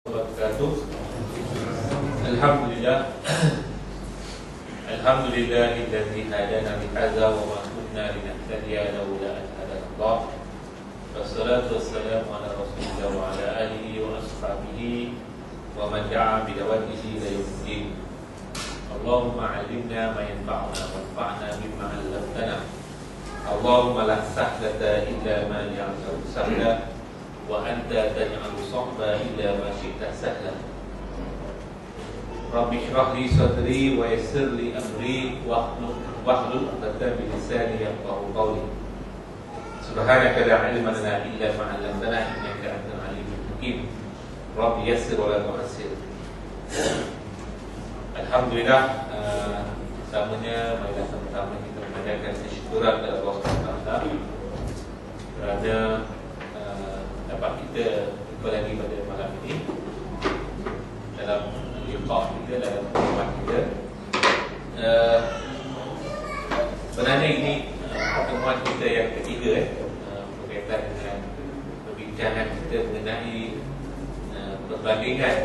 wabarakatuh. Alhamdulillah. Alhamdulillahilladzi hadana li hadza wa ma kunna linahtadiya laula an hadana Allah. Wassalatu wassalamu ala Rasulillah wa ala alihi wa ashabihi wa man da'a bi da'watihi ila yaumiddin. Allahumma 'allimna ma yanfa'una wanfa'na bima 'allamtana. Allahumma la sahlata illa ma ja'altahu sahla wa anta taj'alu sa'ba illa ma syi'ta sahla. Rabbi shrah li sadri wa yassir li amri wahlul 'uqdatam min lisani yafqahu qawli. Subhanaka la ilma lana illa ma 'allamtana innaka antal 'alimul hakim. Rabbi yassir wa la tu'assir. Alhamdulillah, semuanya marilah sama-sama kita mengajarkan kesyukuran kepada Allah SWT kerana dapat kita jumpa lagi pada malam ini dalam liqa kita, dalam pertemuan kita. Sebenarnya ini pertemuan kita yang ketiga berkaitan dengan perbincangan kita mengenai perbandingan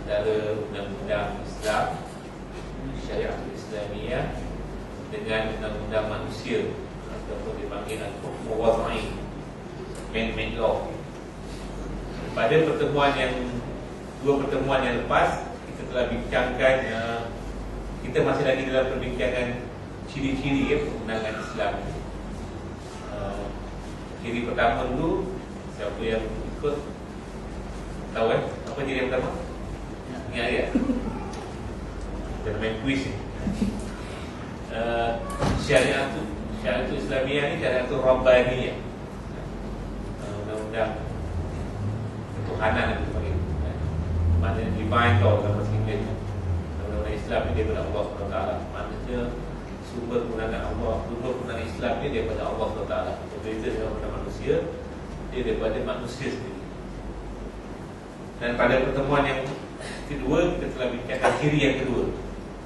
antara undang-undang Islam, syariat Islamiyah dengan undang-undang manusia ataupun dipanggil al-hukm wad'i, man-made law. Pada dua pertemuan yang lepas kita telah bincangkan, kita masih lagi dalam perbincangan ciri-ciri perundangan Islam. Ciri pertama dulu, siapa yang ikut tahu apa ciri yang pertama? Ingat ya? Kita main kuis ni. Syariat Islamiyah ni syariat Rabbaniyah, undang-undang ketuhanan yang dipanggil, maknanya divine law dalam bahasa Inggeris. Undang-undang Islam ni daripada Allah SWT. Maknanya sumber kemenangan Allah, sumber kemenangan Islam ni daripada Allah SWT. Berbeza dengan undang manusia, dia daripada manusia sendiri. Dan pada pertemuan yang kedua kita telah bincangkan ciri yang kedua.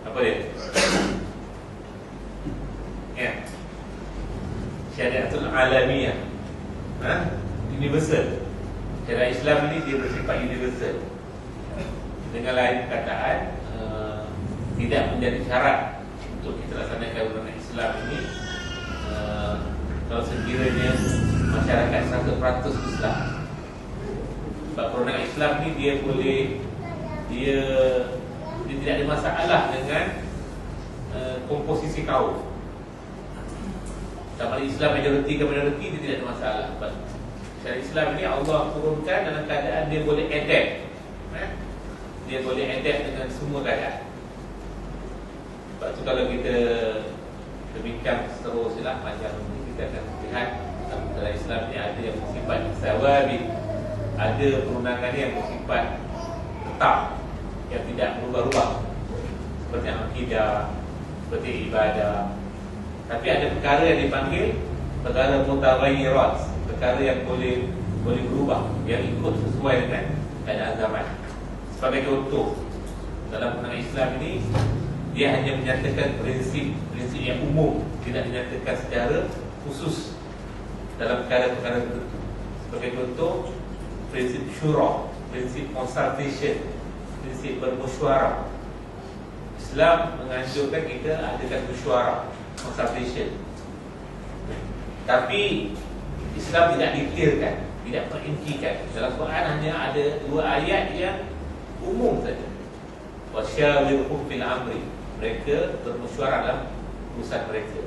Apa dia? Ya, syariatul alamiyah, universal. Syariat Islam ini dia bersifat universal. Dengan lain perkataan, tidak menjadi syarat untuk kita laksanakan undang-undang Islam ini kalau sekiranya masyarakat 100% Islam. Sebab perundangan Islam ni dia tidak ada masalah dengan komposisi kaum. Sama Islam majoriti ke minoriti, dia tidak ada masalah. Syariat Islam ni Allah turunkan dalam keadaan dia boleh adapt, dia boleh adapt dengan semua keadaan. Sebab tu kalau kita berbincang seterusnya macam kita akan lihat dalam Islam ni ada yang bersifat sawabi, ada perundangan yang bersifat tetap, yang tidak berubah-ubah, seperti akidah, seperti ibadah. Tapi ada perkara yang dipanggil perkara mutaghayyirat, perkara yang boleh berubah, yang ikut sesuai dengan keadaan zaman. Sebagai contoh, dalam undang Islam ini dia hanya menyatakan prinsip yang umum, tidak dinyatakan secara khusus dalam perkara-perkara tertentu. Sebagai contoh, prinsip syura, prinsip consultation, prinsip bermusyawarah. Islam menganjurkan kita adakan musyawarah, consultation. Tapi Islam tidak detailkan, tidak merincikan. Dalam Quran hanya ada 2 ayat yang umum saja. Wasyawirhum fil amri, mereka bermusyawarah dalam urusan mereka.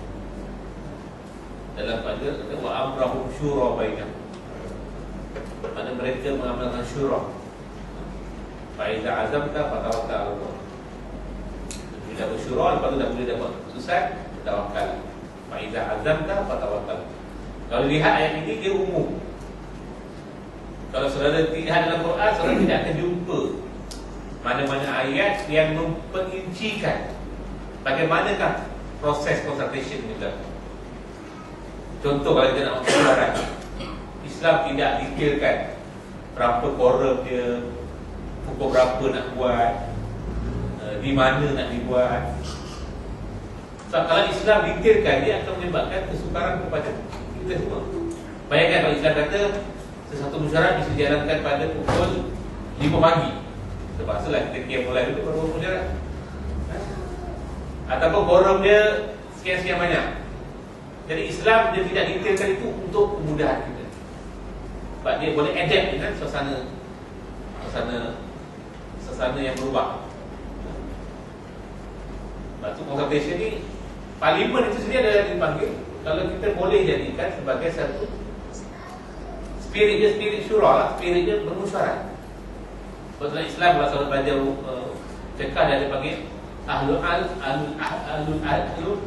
Dalam pada wa amrahum syura bainahum, mana mereka mengamalkan syura. Fa iza azamta fatawakkal 'ala Allah. Bila bersyura, lepas tu dah boleh dapat keputusan, tawakal. Fa iza azamta fatawakkal. Kalau lihat ayat ini dia umum. Kalau saudara lihat dalam Quran, saudara tidak akan jumpa mana-mana ayat yang memperincikan bagaimanakah proses consultation itu. Contoh kalau kita nak bersyuarat, Islam tidak detailkan berapa korum dia, pukul berapa nak buat, di mana nak dibuat. Sebab kalau Islam detailkan, dia akan menyebabkan kesukaran kepada kita semua. Bayangkan kalau Islam kata sesuatu musyawarah bisa dijalankan pada pukul 5 pagi, Terpaksalah kita kiam mulai dulu baru mudarat. Ataupun quorum dia sekian-sekian banyak. Jadi Islam dia tidak detailkan itu untuk kemudahan kita. Sebab dia boleh adapt dengan suasana yang berubah. Sebab tu consultation ni, parlimen itu sendiri adalah dipanggil kalau kita boleh jadikan sebagai satu spirit dia, spirit syura lah, spirit dia bermusyawarah. Sebab dalam Islam kalau saudara belajar fiqh dia dipanggil ahlul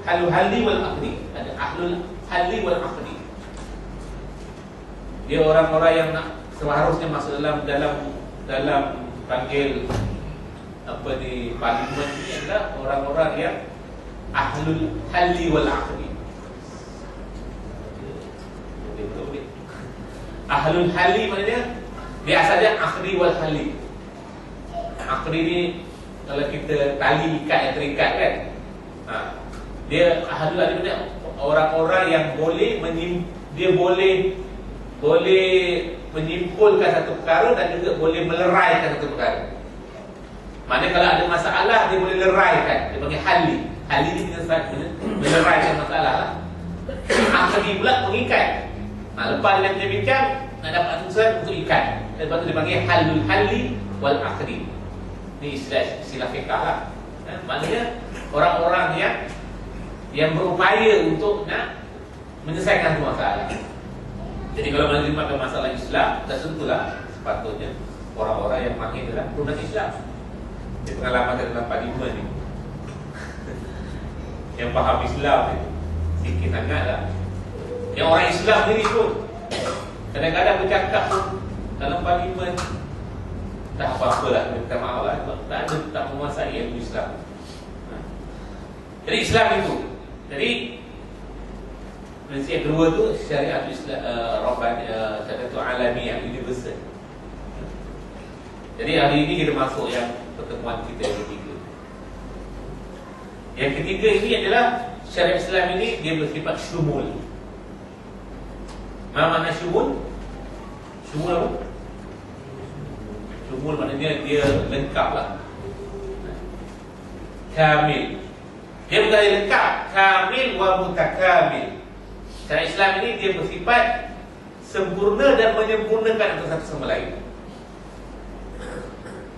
halli wal aqdi. Ada ahlul halli wal aqdi. Dia orang-orang yang nak seharusnya masuk dalam panggil apa di parlimen ini adalah orang-orang yang ahlul halli wal aqdi. Ahlul halli maknanya dia asalnya aqdi wal halli. Aqdi ni kalau kita tali ikat yang terikat kan, dia ahlul halli maknanya orang-orang yang boleh menyimpulkan satu perkara dan juga boleh meleraikan satu perkara. Maknanya kalau ada masalah dia boleh leraikan. Dia panggil halli. Halli ni kita meleraikan masalah lah. Aqdi pula mengikat. Lepas dia bincang nak dapat keputusan untuk ikat. Lepas tu dia panggil halul halli wal aqdi. Ni istilah fiqh lah. Maknanya orang-orang yang berupaya untuk nak menyelesaikan masalah. Jadi kalau menerima masalah Islam, tentulah sepatutnya orang-orang yang mahir dalam perundang Islam. Dia pengalaman dalam parlimen ni yang faham Islam ni sikit sangat lah. Yang orang Islam sendiri pun kadang-kadang bercakap pun dalam parlimen tak apa-apa lah, minta maaf lah, tak menguasai ilmu Islam. Jadi Islam itu. Jadi prinsip yang kedua tu syariat Islam, syariat alamiah, universal. Jadi hari ini kita masuk yang pertemuan kita yang ketiga. Yang ketiga ini adalah syariat Islam ini dia bersifat syumul. Apa makna syumul? Syumul apa? Syumul maknanya dia lengkap lah. Kamil. Dia bukan lengkap, kamil wa mutakamil. Syariat Islam ini dia bersifat sempurna dan menyempurnakan antara satu sama lain.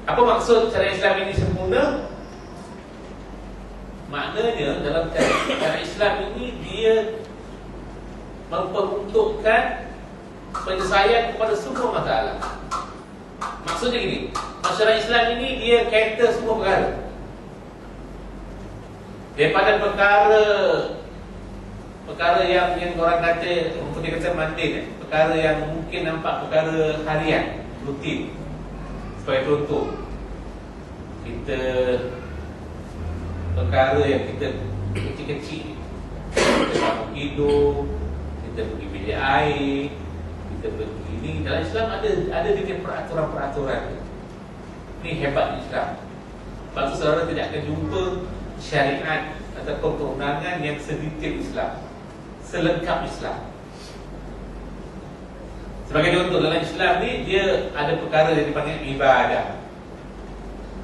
Apa maksud syariat Islam ini sempurna? Maknanya dalam syariat Islam ini dia memperuntukkan penyelesaian kepada semua masalah. Maksudnya gini, syariat Islam ini dia cater semua perkara. Daripada perkara yang orang kata, dia kata mundane, perkara yang mungkin nampak perkara harian, rutin. Sebagai contoh, kita perkara yang kita kecil-kecil, kita bangun tidur, kita pergi bilik air, kita pergi ini. Dalam Islam ada dia peraturan-peraturan. Ini hebat Islam. Sebab tu saudara tidak akan jumpa syariat ataupun perundangan yang sedetail Islam, selengkap Islam. Sebagai contoh, dalam Islam ni dia ada perkara yang dipanggil ibadah.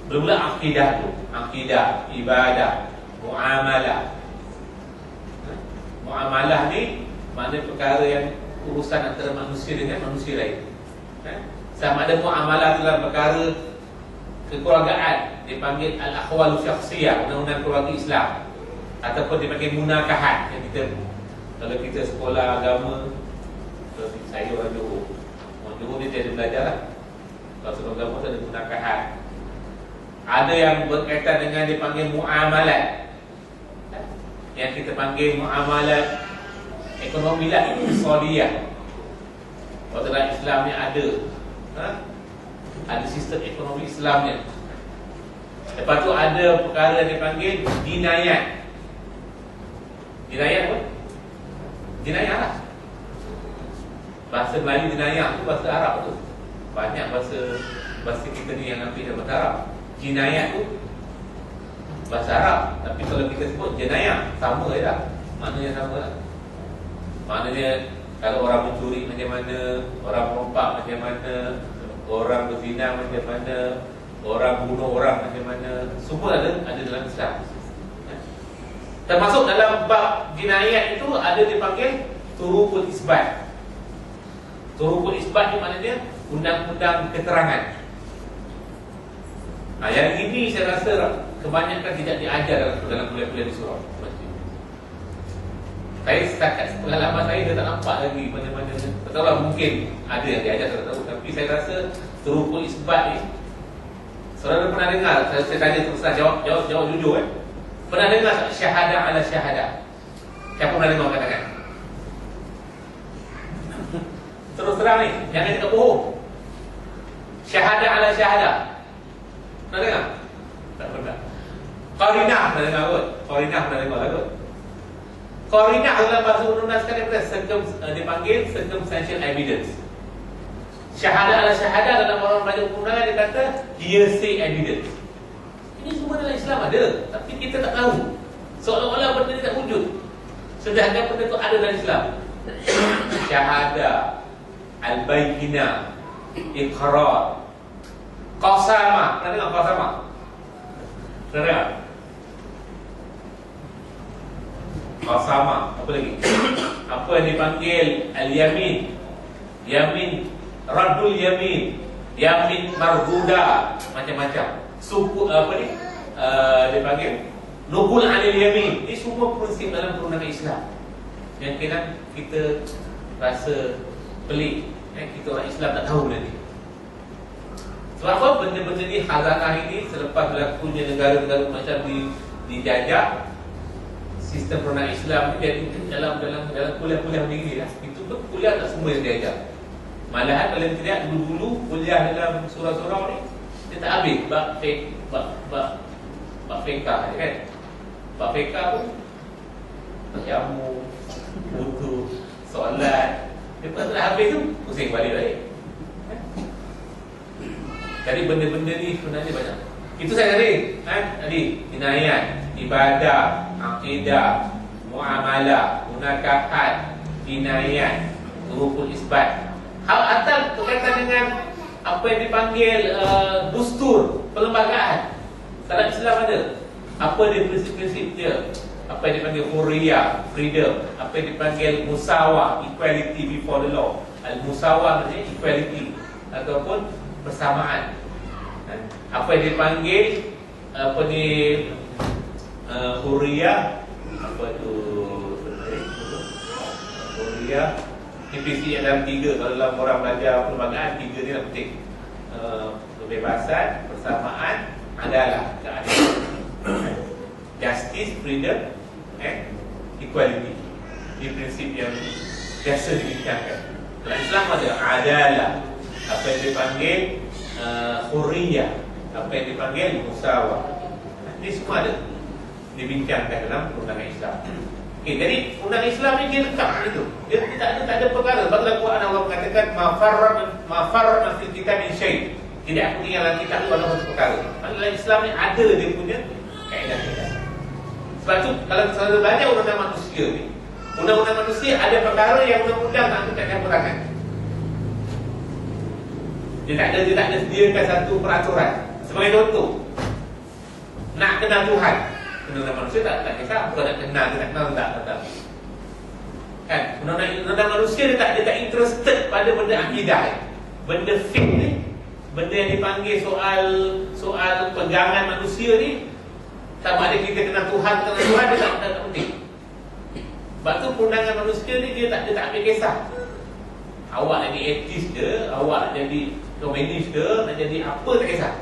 Bermula akidah tu, akidah, ibadah, muamalah. Muamalah ni maknanya perkara yang urusan antara manusia dengan manusia lain. Sama ada muamalah dalam perkara kekeluargaan, dipanggil al-akhwal syakhsiyah, undang-undang keluarga Islam, ataupun dipanggil munakahat. Yang kita, kalau kita sekolah agama, saya orang Johor ni dia ada belajar lah. Kalau sekolah agama tu ada munakahat. Ada yang berkaitan dengan dipanggil muamalat, yang kita panggil muamalat ekonomi lah, iqtisadiyah. Kalau dalam Islam ni ada sistem ekonomi Islamnya. Lepas tu ada perkara yang dipanggil jinayat. Jinayat apa? Jinayat lah. Bahasa Melayu jinayat tu bahasa Arab tu. Banyak bahasa kita ni yang ambil dalam bahasa Arab. Jinayat tu bahasa Arab, tapi kalau kita sebut jinayat, sama je lah. Maknanya sama lah. Maknanya kalau orang mencuri macam mana, orang merompak macam mana, orang berzina macam mana, orang bunuh orang macam mana, semua ada dalam Islam. Termasuk dalam bab jinayat itu ada dipanggil turukul isbat. Turukul isbat itu maknanya undang-undang keterangan. Yang ini saya rasa kebanyakan tidak diajar dalam kuliah-kuliah di surau. Saya setakat setelah lama saya dah tak nampak lagi mana-mana. Tak tahu lah, mungkin ada yang diajar, tak tahu. Tapi saya rasa turukul isbat ni, saudara pernah dengar? Saya tanya terus jawab jujur Pernah dengar syahadah ala syahadah? Siapa pernah dengar katakan? Terus terang ni, jangan cakap bohong. Syahadah ala syahadah. Pernah dengar? Tak pernah. Qarinah pernah dengar kot? Qarinah pernah dengar lah kot? Qarinah dalam bahasa undang-undang sekarang dipanggil circumstantial evidence. Syahadah ala syahadah dalam orang banyak perundangan dia kata hearsay evidence. Ini semua dalam Islam ada, tapi kita tak tahu. Seolah-olah benda ni tak wujud, sedangkan benda tu ada dalam Islam. Syahadah, al-bayyinah, iqrar, qasamah. Pernah dengar qasamah? Pernah dengar? Qasamah. Apa lagi? Apa yang dipanggil al-yamin, yamin, radul yamin, yamin marhuda, macam-macam. Suku apa ni? Dia panggil nukul anil yamin. Ini semua prinsip dalam perundangan Islam yang kita rasa pelik. Kita orang Islam tak tahu benda ni. Sebab apa? Benda-benda ni, khazanah ini, selepas berlakunya negara-negara macam dijajah, sistem perundangan Islam ni jadi dalam kuliah-kuliah macam ni lah. Itu pun kuliah tak semua yang diajar. Malahan kalau tidak dulu-dulu kuliah dalam surau-surau ni dia tak habis bab fiqh kan. Bab fiqh pun jamu, wudu, solat. Lepas dah habis tu pusing balik. Jadi benda-benda ni sebenarnya banyak. Itu saya tadi jinayat, ibadah, akidah, muamalah, munakahat, jinayat, turukul isbat. Hal atal berkaitan dengan apa yang dipanggil dustur, perlembagaan. Dalam Islam ada. Apa dia prinsip-prinsip dia? Apa yang dipanggil hurriyah, freedom. Apa yang dipanggil musawah, equality before the law. Al-musawah maksudnya equality ataupun persamaan. Apa yang dipanggil hurriyah, apa tu? Hurriyah, PPC dalam 3. Kalau dalam orang belajar perlembagaan, 3 ni lah penting. Kebebasan, persamaan, adalah keadilan. Justice, freedom and equality. Ini prinsip yang biasa dibincangkan. Dalam Islam ada adalah, apa yang dipanggil hurriyah, apa yang dipanggil musawah. Ini semua ada dibincangkan dalam perundangan Islam. Okay, jadi undang Islam ni dia lengkap itu. Dia tak ada perkara. Sebab Quran Allah mengatakan mafarrat fil kitab min syai'. Tidak aku tinggal dalam kitab itu dalam satu perkara. Dalam Islam ni ada dia punya kaedah-kaedah. Sebab tu kalau kita belajar undang-undang manusia ni, undang-undang manusia ada perkara yang undang-undang tak ada campur tangan. Dia tak ada sediakan satu peraturan. Sebagai contoh, nak kenal Tuhan, undang-undang manusia tak kisah. Bukan nak kenal, dia tak kenal tak. Kan? Undang-undang manusia dia tak interested pada benda akidah. Benda fiqh ni, benda yang dipanggil soal pegangan manusia ni, sama ada kita kenal Tuhan, dia tak penting. Sebab tu perundangan manusia ni dia tak ambil kisah. Awak nak jadi etis ke, awak nak jadi komunis ke, nak jadi apa, tak kisah.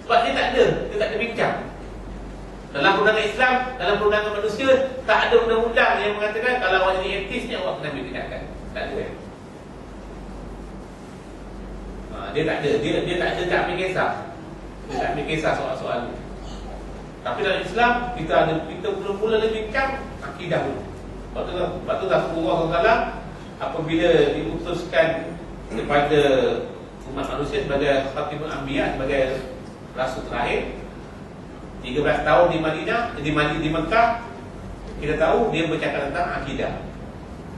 Sebab dia tak ada bincang. Dalam perundangan Islam, dalam perundangan manusia, tak ada undang-undang yang mengatakan kalau awak jadi etis ni awak kena ambil tindakan. Tak ada. Dia tak ada, tak ambil kisah. Dia tak ambil kisah soal-soal ni. Tapi dalam Islam kita mula-mula bincang akidah dulu. Sebab tu Rasulullah SAW apabila diutuskan kepada umat manusia sebagai Khatimul Anbiya, sebagai rasul terakhir, 13 tahun di Madinah, di Mekah, kita tahu dia bercakap tentang akidah.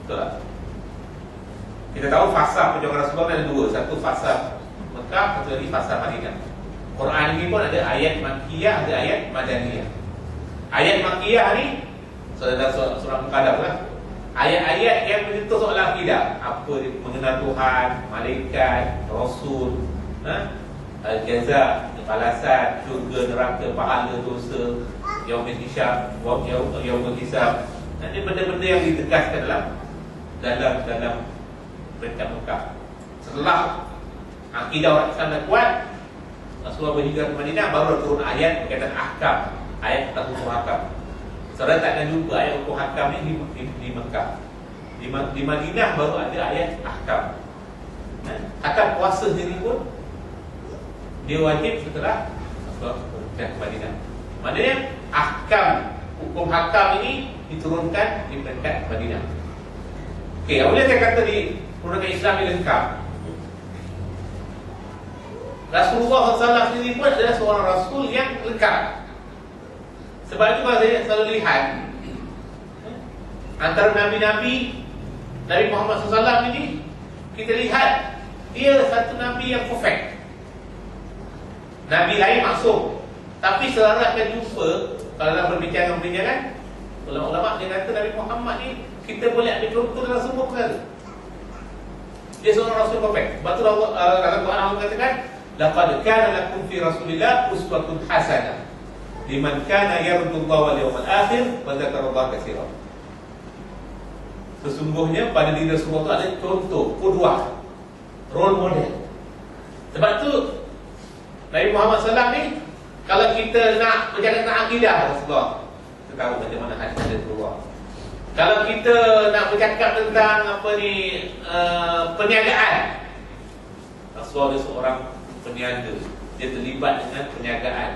Betul tak? Kita tahu fasa perjuangan Rasulullah ada 2. Satu fasa Mekah, satu lagi fasa Madinah. Quran ni pun ada ayat Makkiyah, ada ayat Madaniyah. Ayat Makkiyah ni surah Al-Qadar lah. Ayat-ayat yang menyentuh soal akidah, apa dia mengenal Tuhan, malaikat, Rasul, al-jaza, balasan, syurga, neraka, pahala, dosa, yaumul hisab, yaumul hisab. Ini benda-benda yang ditegaskan dalam perintah Mekah. Setelah akidah orang Islam dah kuat, Rasulullah berhijrah ke Madinah, baru turun ayat berkaitan ahkam, ayat tentang hukum hakam. Saudara tak akan jumpa ayat hukum hakam ni di Mekah. Di Madinah baru ada ayat ahkam. Hakam puasa sendiri pun dia wajib setelah Rasulullah berhijrah ke Madinah. Maknanya ahkam, hukum hakam ini diturunkan di peringkat Madinah. Okey, apabila saya kata di peruntukan Islam yang lengkap, Rasulullah SAW sendiri pun adalah seorang Rasul yang lengkap. Sebab itu kalau saya selalu lihat antara Nabi-Nabi, Nabi Muhammad SAW ini, kita lihat dia satu Nabi yang perfect. Nabi lain maksum, tapi selalu akan jumpa kalau dalam perbincangan-perbincangan ulama-ulama dia kata Nabi Muhammad ni kita boleh ambil contoh dalam semua perkara. Dia seorang Rasul perfect. Sebab tu dalam Quran Allah katakan, laqad kana lakum fi Rasulillah uswatun hasanah liman kana yarjullaha wal yawmal akhir wa dzakarallaha katsiran. Sesungguhnya pada diri Rasulullah itu ada contoh, qudwah, role model. Sebab tu Nabi Muhammad SAW ni, kalau kita nak bercakap tentang akidah Rasulullah, kita tahu macam mana hadis dia keluar. Kalau kita nak bercakap tentang perniagaan, Rasulullah dia seorang peniaga, dia terlibat dengan perniagaan.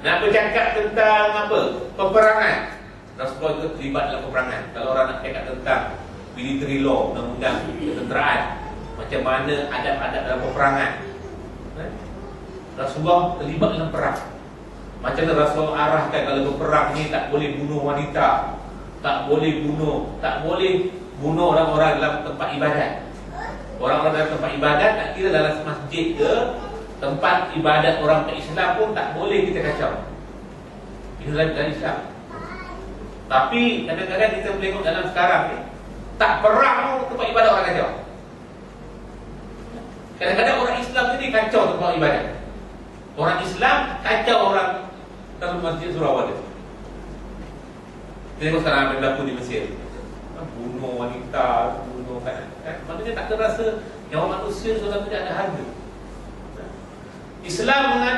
Nak bercakap tentang peperangan, Rasulullah juga terlibat dalam peperangan. Kalau orang nak cakap tentang military law, undang-undang ketenteraan, macam mana adab-adab dalam peperangan, Rasulullah terlibat dalam perang. Macam mana Rasulullah arahkan kalau berperang ni tak boleh bunuh wanita, tak boleh bunuh orang-orang dalam tempat ibadat. Orang-orang dalam tempat ibadat, tak kira dalam masjid ke tempat ibadat orang Islam pun tak boleh kita kacau. Ini dalam Islam. Tapi kadang-kadang kita tengok dalam sekarang ni, tak perang pun tempat ibadat orang kacau. Kadang-kadang orang Islam ni kacau tempat ibadat. Orang Islam kacau orang dalam masjid Surabaya. Tengok sekarang apa yang berlaku di Mesir, bunuh wanita, bunuh maksudnya tak terasa nyawa manusia seorang tidak ada harga. Islam dengan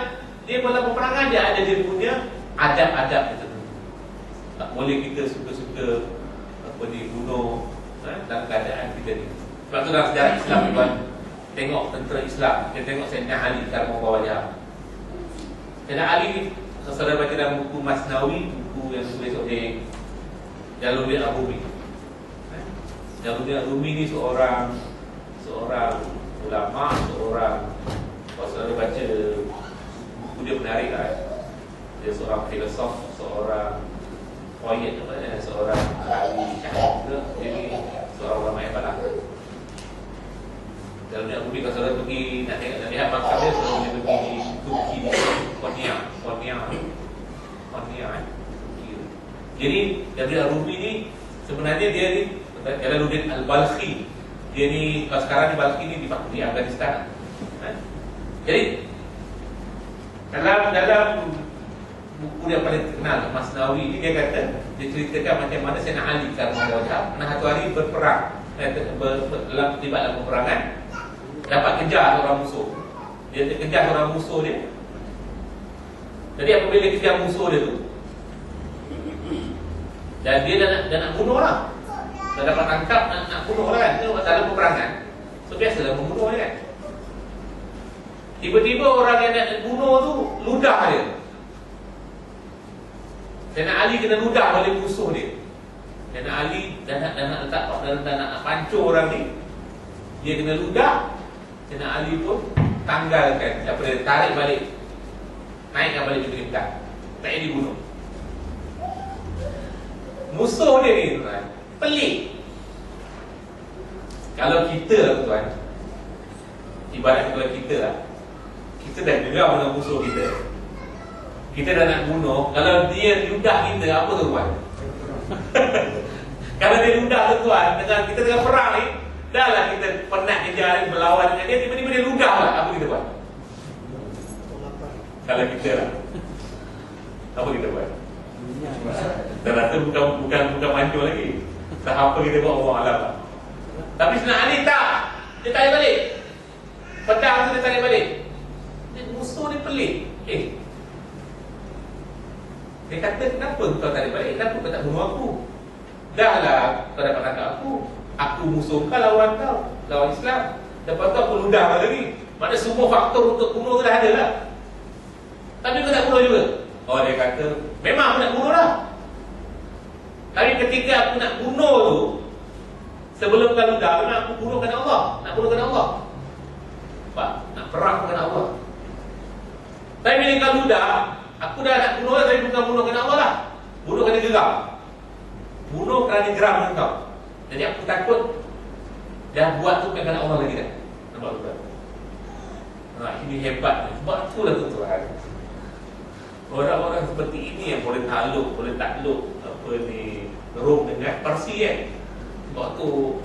dia dalam peperangan dia ada dia punya adab-adab tertentu. Tak boleh kita suka-suka dibunuh dalam keadaan kita ni. Sebab tu dalam sejarah Islam tuan, tengok tentera Islam, kita tengok Sayyidina Ali sekarang membawa jahat. Sayyidina Ali ni, saudara baca dalam buku Masnawi, buku yang ditulis oleh Jalaluddin Ar-Rumi. Jalaluddin Ar-Rumi ni seorang ulama, kalau saudara baca buku dia menarik lah. Dia seorang filosof, seorang poet, seorang ahli syahid juga. Dia ni seorang ulama hebat lah. Jalaluddin Ar-Rumi, kalau saudara pergi nak lihat makam dia, saudara boleh pergi di Turki, Konya. Jadi Jalaluddin Ar-Rumi ni sebenarnya dia ni Jalaluddin Al-Balkhi. Dia ni sekarang di Balkhi ni di Afghanistan. Jadi dalam buku dia paling terkenal Masnawi ni, dia kata, dia ceritakan macam mana Sayyidina Ali karena satu hari berperang terlibat dalam peperangan, dapat kejar seorang musuh. Dia kejar seorang musuh dia. Jadi apabila dia kejar musuh dia tu, dan dia dah nak bunuh lah, dah dapat tangkap, nak bunuh lah kan. Dalam peperangan, so biasalah membunuh dia kan. Tiba-tiba orang yang nak bunuh tu ludah dia. Sayyidina Ali kena ludah oleh musuh dia. Sayyidina Ali dah nak letak, dah nak pancur orang ni, dia kena ludah. Sayyidina Ali pun tanggalkan, dia tarik balik, naikkan balik ke belakang, tak payah dibunuh. Musuh dia ni tuan, pelik. Kalau kita tuan, ibarat kalau kita lah, Kita dah geram dengan musuh kita. Kita dah nak bunuh. Kalau dia ludah kita, apa tuan? Kalau dia ludah tuan, dengan kita tengah perang ni, dah lah kita penat kejar berlawan dengan dia, tiba-tiba dia ludah lah. Apa kita buat? Kalau kita lah, apa kita buat? Kita rasa bukan mancung lagi. Tak apa kita buat, Allah Alam. Tapi Sayyidina Ali tak. Dia tarik balik. Pedang tu dia tarik balik. Musuh ni pelik. Dia kata, kenapa kau tarik balik? Kenapa kau tak bunuh aku? Dah lah kau dapat tangkap aku. Aku musuh kau, lawan kau, lawan Islam. Lepas tu aku ludah kau lagi. Maksudnya semua faktor untuk bunuh tu dah ada lah. Tapi kau tak bunuh juga. Oh, dia kata, memang aku nak bunuh lah. Tapi ketika aku nak bunuh tu, sebelum kau ludah, memang aku bunuh kerana Allah. Nak bunuh kerana Allah. Nampak? Nak perang kerana Allah. Tapi bila kau ludah, aku dah nak bunuh lah, tapi bukan bunuh kerana Allah lah. Bunuh kerana geram. Bunuh kerana geram dengan kau. Jadi aku takut dah buat tu kerana Allah lagi dah. Nampak tuan? Ini hebat. Sebab itulah tuan. Orang-orang seperti ini yang boleh takluk apa ni, Rom dengan Parsi kan. Sebab tu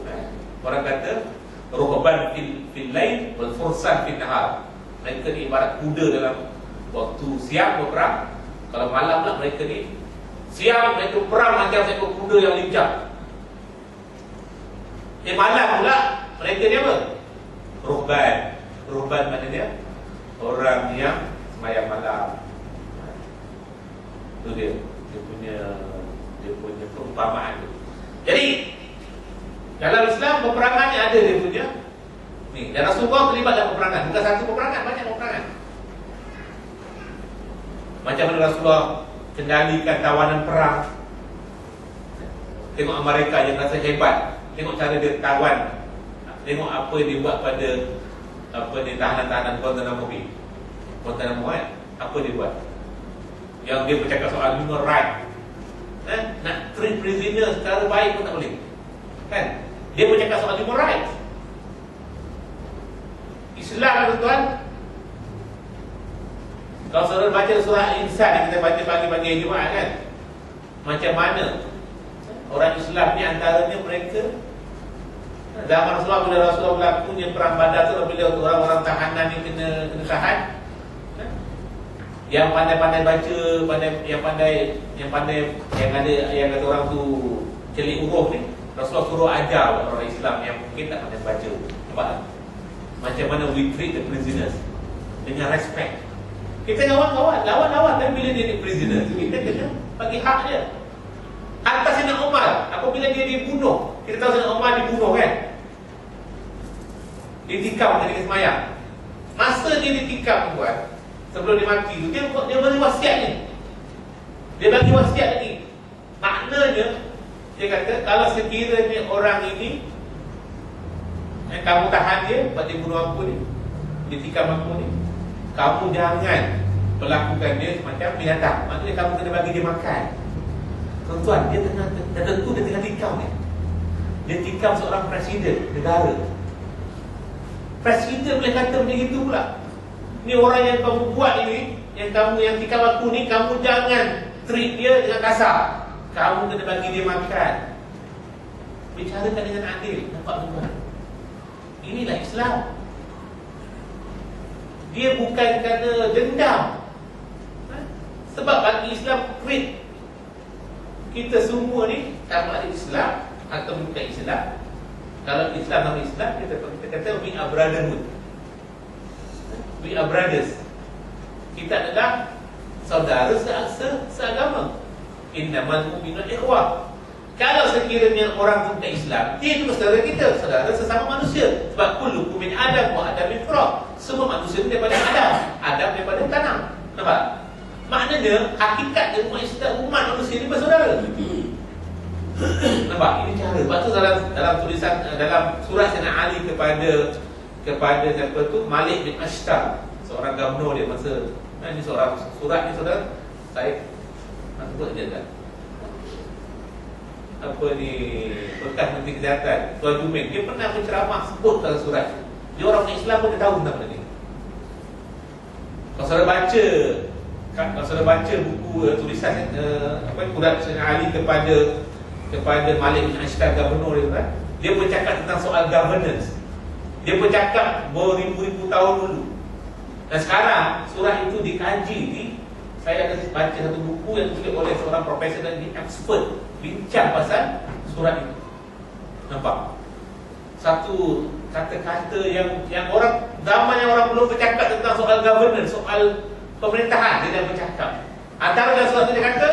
orang kata ruhban fil lail wal fursan fil nahar. Mereka ni ibarat kuda dalam waktu siang berperang. Kalau malam pula mereka ni siang mereka perang macam seekor kuda yang lincah. Malam pula mereka ni apa? Ruhban. Ruhban maknanya orang yang sembahyang malam. Itu dia punya perumpamaan tu. Jadi dalam Islam peperangan ni ada dia punya ni. Dan Rasulullah terlibat dalam peperangan. Bukan satu peperangan, banyak peperangan. Macam mana Rasulullah kendalikan tawanan perang. Tengok Amerika yang rasa hebat. Tengok cara dia tawan. Tengok apa yang dia buat pada tahanan-tahanan Guantanamo Bay. Guantanamo kan? Apa dia buat? Yang dia bercakap soal human right. Nak treat prisoner secara baik pun tak boleh. Kan? Dia bercakap soal human right. Islam tuan. Kalau saudara baca surah Al-Insan yang kita baca pagi-pagi Jumaat kan, macam mana orang Islam ni antaranya mereka zaman Rasulullah, bila Rasulullah berlakunya perang Badar tu, bila orang-orang tahanan ni kena tahan, yang pandai-pandai baca, yang kata orang tu celik huruf ni, Rasulullah suruh ajar orang Islam yang mungkin tak pandai baca. Nampak tak? Macam mana we treat the prisoners dengan respect. Kita lawan, tapi bila dia di prisoner, kita kena bagi hak dia. Atas Sayyidina Umar, apabila dia dibunuh, kita tahu Sayyidina Umar dibunuh kan? Ditikam ketika semayang. Masa dia ditikam tuan, sebelum dia mati tu, dia bagi wasiat ni. Dia bagi wasiat lagi. Maknanya dia kata, kalau sekiranya orang ini yang kamu tahan dia buat dia bunuh aku ni, dia tikam aku ni, kamu jangan perlakukan dia semacam binatang. Maksudnya kamu kena bagi dia makan. Tuan-tuan, dia tentu dia tengah tikam ni. Dia tikam seorang presiden negara. Presiden boleh kata macam itu pula. Ni orang yang kamu buat ini, yang tikam aku ni, kamu jangan treat dia dengan kasar. Kamu kena bagi dia makan. Bicarakan dengan adil. Nampak tuan? Inilah Islam. Dia bukan kerana dendam. Sebab bagi Islam treat kita semua ni, sama ada Islam atau bukan Islam. Kalau Islam nama Islam, kita kata we are brotherhood. We are brothers. Kita adalah saudara seagama. Innamal mu'minuna ikhwah. Kalau sekiranya orang tu bukan Islam, dia itu saudara kita, saudara sesama manusia. Sebab kullukum min Adam wa Adam min turab. Semua manusia daripada Adam daripada tanah. Nampak? Maknanya hakikatnya umat manusia ini bersaudara. Nampak? Ini cara. Sebab tu dalam tulisan dalam surat Sayyidina Ali kepada siapa tu, Malik bin Ashtar, seorang gubernur dia masa ini seorang surat ni saudara, saya nak sebut je kan. Apa ni, bekas Menteri Kesihatan Tuan Jumin, dia pernah berceramah sebut dalam surat. Dia orang Islam pun dia tahu tentang benda ni. Kalau saudara baca, kalau saudara baca buku tulisan Quran Sayyidina Ali kepada Malik bin Ashtar, gubernur itu kan, dia bercakap tentang soal governance. Dia bercakap beribu-ribu tahun dulu. Dan sekarang surah itu dikaji. Saya ada baca satu buku yang ditulis oleh seorang profesor dan expert bincang pasal surah itu. Nampak? Satu kata-kata yang orang zaman yang orang belum bercakap tentang soal governance, soal pemerintahan, dia dah bercakap. Antara dalam surah itu dia kata,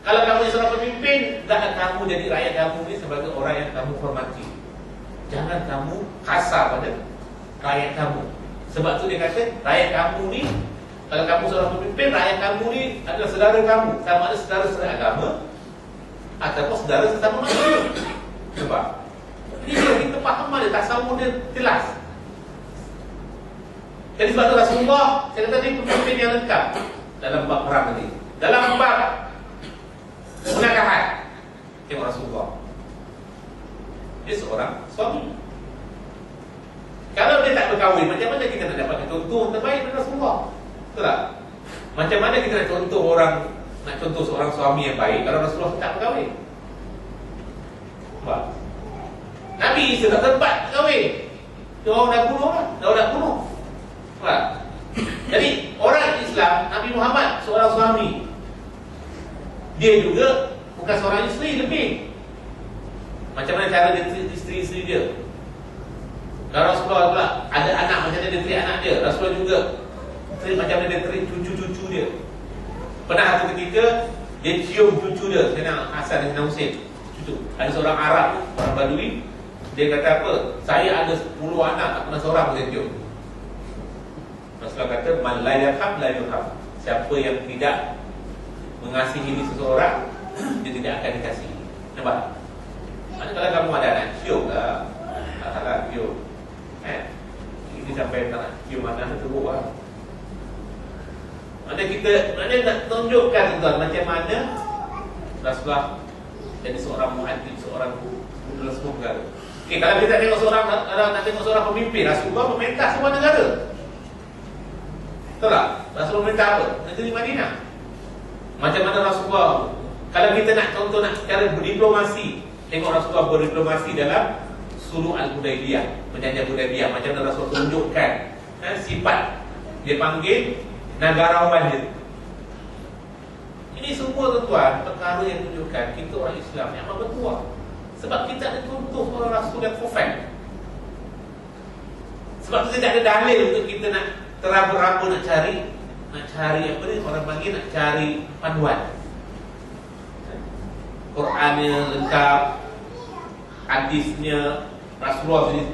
kalau kamu jadi seorang pemimpin, hendaklah kamu jadi rakyat kamu ni sebagai orang yang kamu hormati. Jangan kamu kasar pada rakyat kamu. Sebab tu dia kata, rakyat kamu ni, kalau kamu seorang pemimpin, rakyat kamu ni adalah saudara kamu. Sama ada saudara-saudara agama ataupun saudara sesama manusia. Sebab ini dia, kita faham dia, tasawuf dia jelas. Jadi sebab tu Rasulullah, saya kata dia pemimpin yang lengkap dalam bab perang tadi. Dalam bab pernikahan, tengok Rasulullah, dia seorang suami. Kalau dia tak berkahwin, macam mana kita nak dapat contoh terbaik dari Rasulullah? Betul tak? Macam mana kita nak contoh orang, nak contoh seorang suami yang baik kalau Rasulullah tak berkahwin? Nampak? Nabi Isa tak tempat berkahwin. Dia orang dah bunuh lah, dah bunuh. Nampak? Jadi orang Islam, Nabi Muhammad seorang suami, dia juga bukan seorang isteri lebih. Macam mana cara dia treat isteri-isteri dia? Kalau Rasulullah pula ada anak, macam mana dia treat anak dia? Rasulullah juga treat macam mana dia treat cucu-cucu dia. Pernah satu ketika dia cium cucu dia, Sayyidina Hasan dan Sayyidina Husain, cucu. Ada seorang Arab, orang Badui, dia kata apa? Saya ada 10 anak, tak pernah seorang pun saya cium. Rasulullah kata, man la yarham la yurham. Siapa yang tidak mengasihi seseorang, dia tidak akan dikasihi. Nampak? Mana kalau kamu ada anak cium lah, tak cium. Ini sampai tak nak cium anak teruk lah. Mana nak tunjukkan tuan macam mana Rasulullah jadi seorang muhaddith, seorang dalam semua negara. Okey, kalau kita tengok seorang, kalau nak tengok seorang pemimpin, Rasulullah memerintah semua negara. Betul tak? Rasulullah memerintah apa? Negeri Madinah. Macam mana Rasulullah, kalau kita nak contoh nak cara berdiplomasi, tengok Rasulullah berdiplomasi dalam Sulh Al-Hudaybiyah, perjanjian Hudaybiyah. Macam mana Rasulullah tunjukkan sifat dia panggil negarawan dia. Ini semua tuan perkara yang tunjukkan kita orang Islam yang amat bertuah. Sebab kita ada contoh orang Rasul yang perfect. Sebab tu tidak ada dalil untuk kita nak teraba-raba nak cari apa ni orang panggil, nak cari panduan. Qurannya lengkap, hadisnya Rasulullah sendiri,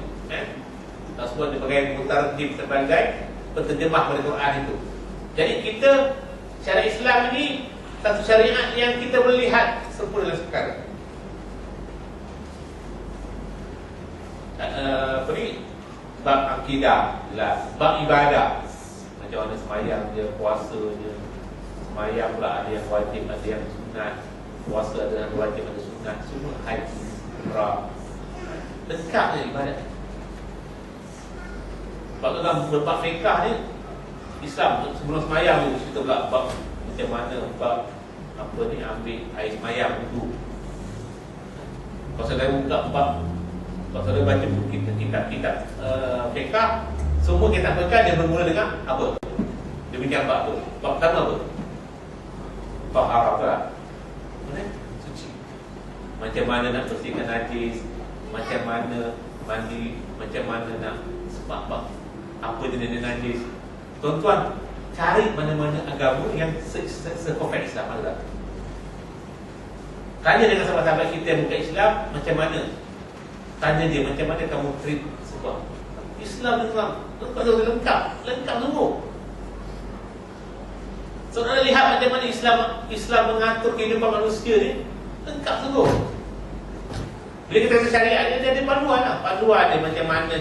Rasulullah sebagai mutarjim, sebagai penterjemah pada Quran itu. Jadi kita syariat Islam ini satu syariat yang kita boleh lihat sempurna sekarang. Apa ni? Bab akidah jelas, bab ibadah, macam mana sembahyang dia, puasa dia. Sembahyang pula ada yang wajib, ada yang sunat. Puasa ada yang wajib, ada sunat. Semua haji, umrah, lengkap je ibadat. Sebab tu dalam bab fiqh ni Islam sebelum sembahyang tu cerita pula bab macam mana bab apa ni ambil air sembahyang dulu. Kalau saya buka bab, kalau saya baca buku kitab-kitab fiqh, semua kitab fiqh dia bermula dengan apa? Dia bincang bab tu. Bab pertama apa? Taharah lah. Suci. Macam mana nak bersihkan najis, macam mana mandi, macam mana nak sebab apa jenis najis. Tuan-tuan, cari mana-mana agama yang se-perfect Islam ada. Tanya dengan sahabat-sahabat kita yang bukan Islam, macam mana? Tanya dia macam mana kamu treat sebuah Islam lengkap sungguh. Saudara lihat macam mana Islam mengatur kehidupan manusia ni, lengkap sungguh. Bila kita syariat dia ada panduan lah. Panduan dia macam mana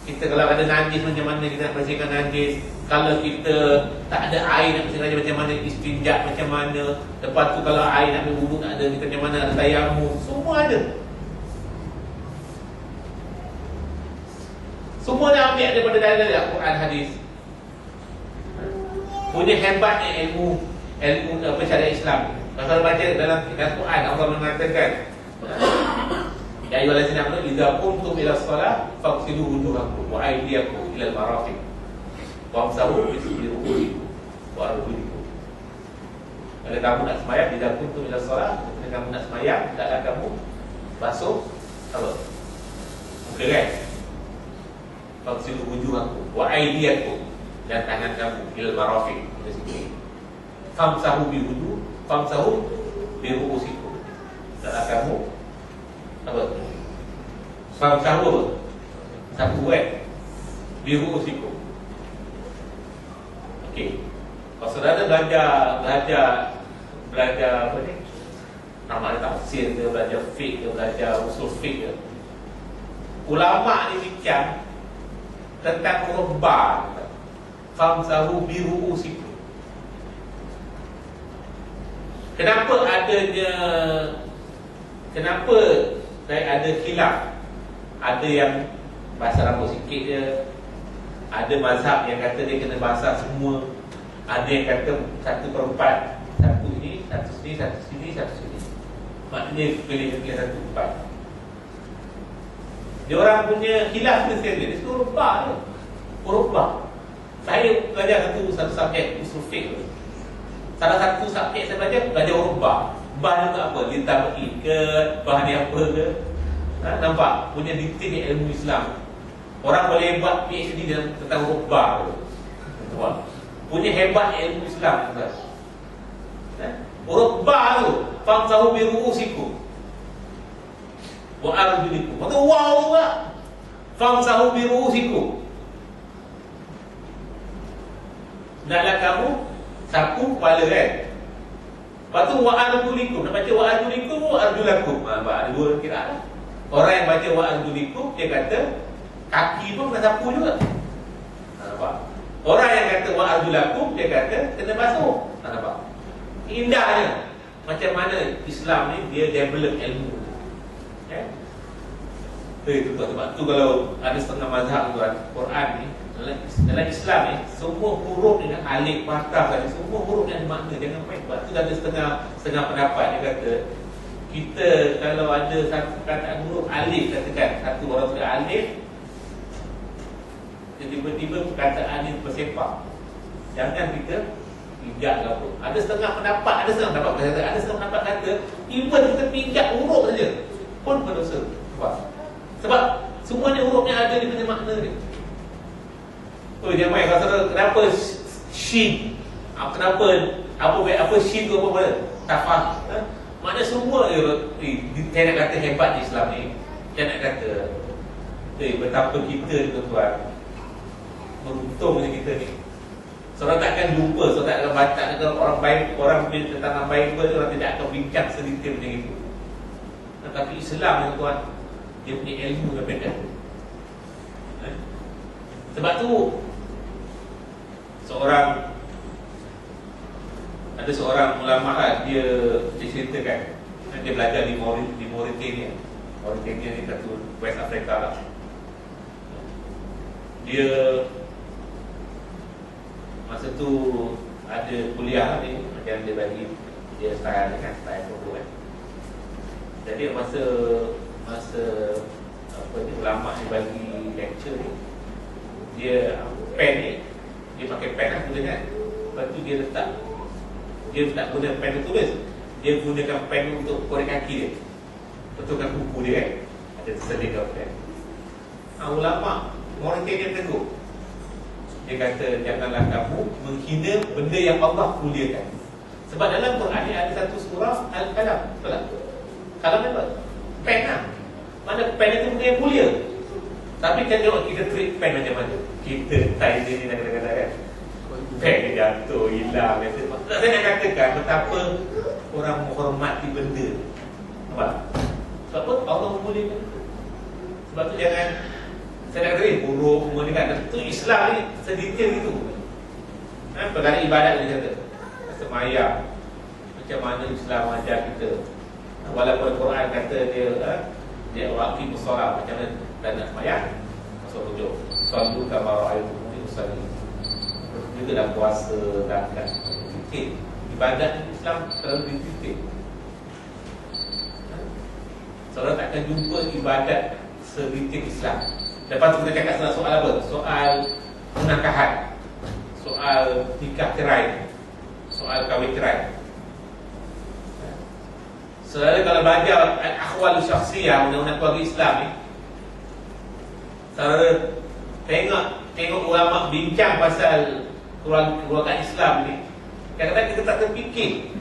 kita kalau ada najis, macam mana kita nak bersihkan najis. Kalau kita tak ada air nak bersihkan najis, macam mana istinja, macam mana. Lepas tu kalau air nak berwuduk tak ada, kita macam mana ada tayamum. Semua ada. Semua dah ambil daripada dalil Al-Quran, hadis. punya hebatnya ilmu apa syariat Islam. Kalau baca dalam Quran Allah mengatakan ya ayyuhallazina amanu idza qumtum ila shalah faghsilu wujuhakum wa aydiyakum ila al-marafiq wamsahu bi ru'usikum wa arjulakum. Kalau kamu nak sembahyang, idza qumtum ila shalah, kalau kamu nak sembahyang, hendaklah kamu basuh apa? Muka kan? Faghsilu wujuhakum wa aydiyakum, dan tangan kamu ila al-marafiq, ke sini. Famsahu bi wujuh, famsahu bi ru'usikum. Hendaklah kamu apa? Famsahu apa? Sapu bi ru'usikum. Okey. Kalau saudara belajar apa ni? Nama tafsir ke, belajar fiqh ke, belajar usul fiqh ke. Ulama ni bincang tentang huruf ba. Famsahu bi ru'usikum. Kenapa ada khilaf? Ada yang basah rambut sikit je, ada mazhab yang kata dia kena basah semua, ada yang kata 1/4, satu ini, satu sini, satu sini, satu sini. Maknanya pilih 1/4. Dia orang punya khilaf ni sekali, dia suruh rubah tu. Rubah. Saya belajar satu subjek usul fiqh. Salah satu subjek saya belajar rubah. Bah juga apa? Dia tabi'in ke, bah ni apa ke? Nampak? Punya detail ilmu Islam. Orang boleh buat PhD tentang rubah tu. Nampak? Punya hebat ilmu Islam. Rubah tu, famsahu bi ru'usikum wa arjulikum. Maka wow juga. Famsahu bi ru'usikum. Naklah kamu sapu kepala kan? Lepas tu wa arjulikum. Nak baca wa arjulikum, wa arjulakum. Ada dua kiraan lah. Orang yang baca wa arjulikum, dia kata kaki pun kena sapu juga. Nampak? Orang yang kata wa arjulakum, dia kata kena basuh. Nampak? Indahnya macam mana Islam ni dia develop ilmu. Itu sebab tu kalau ada setengah mazhab Quran ni, dalam Islam ni semua huruf dengan alif, fathah tadi, semua huruf yang makna. Jangan main. Sebab tu ada setengah pendapat dia kata kita kalau ada satu kataan huruf alif, katakan satu orang tulis alif, tiba-tiba perkataan ni bersepak, jangan kita pijak ke apa. Ada setengah pendapat kata even kita pijak huruf saja pun berdosa. Sebab semuanya hurufnya ada di punya makna dia. Jangan main. Kalau kenapa shin? Apa shin tu apa? Tafah. Makna semua dia nak kata hebat di Islam ni. Dia nak kata betapa kita ni tuan-tuan beruntungnya kita ni. Seorang takkan lupa, seorang tak akan baca orang baik, orang tentang Bible, orang tidak akan bincang sedikit macam itu. Tetapi Islam ni tuan, dia punya ilmu berbeza. Sebab tu ada seorang ulama lah, dia ceritakan dia belajar di Mauritania. Mauritania ni satu West Africa lah. Dia masa tu ada kuliah ni, macam dia bagi dia style kan, style photo kan. Jadi masa apa ni, ulama ni bagi lecture ni, dia pen ni, dia pakai pen lah tulis kan. Lepas tu dia tak guna pen untuk tulis, dia gunakan pen untuk korek kaki dia, betulkan kuku dia kan, ada tersedia pen. Ulama Mauritania tegur, dia kata janganlah kamu menghina benda yang Allah muliakan. Sebab dalam Quran ni ada satu surah Al-Qalam. Betul tak? Qalam apa? Pen lah. Mana pen itu benda yang mulia. Tapi kan tengok kita treat pen macam mana. Kita tie dia ni kadang-kadang kan, pen dia jatuh, hilang. Saya nak katakan betapa orang menghormati benda. Nampak? Sebab apa? Allah memuliakan itu. Sebab tu jangan, saya nak kata buruk semua ni kan. Itu Islam ni sedetail itu. Perkara ibadat dia kata semayang, macam mana Islam ajar kita. Walaupun Quran kata dia waqti bersolat, macam mana dan nak semayang, masuk rujuk sallu kama ra'aytumuni usalli. juga dalam puasa, zakat, fikir. Ibadat Islam terlalu detail. Saudara takkan jumpa ibadat sedetail Islam. Lepas tu kita cakap soal apa? Soal penakahan, soal nikah cerai, soal kahwin cerai. Saudara kalau belajar al-akhwal syakhsiyah, undang-undang keluarga Islam ni, saudara tengok ulama bincang pasal keluarga Islam ni, kadang-kadang kita tak terfikir.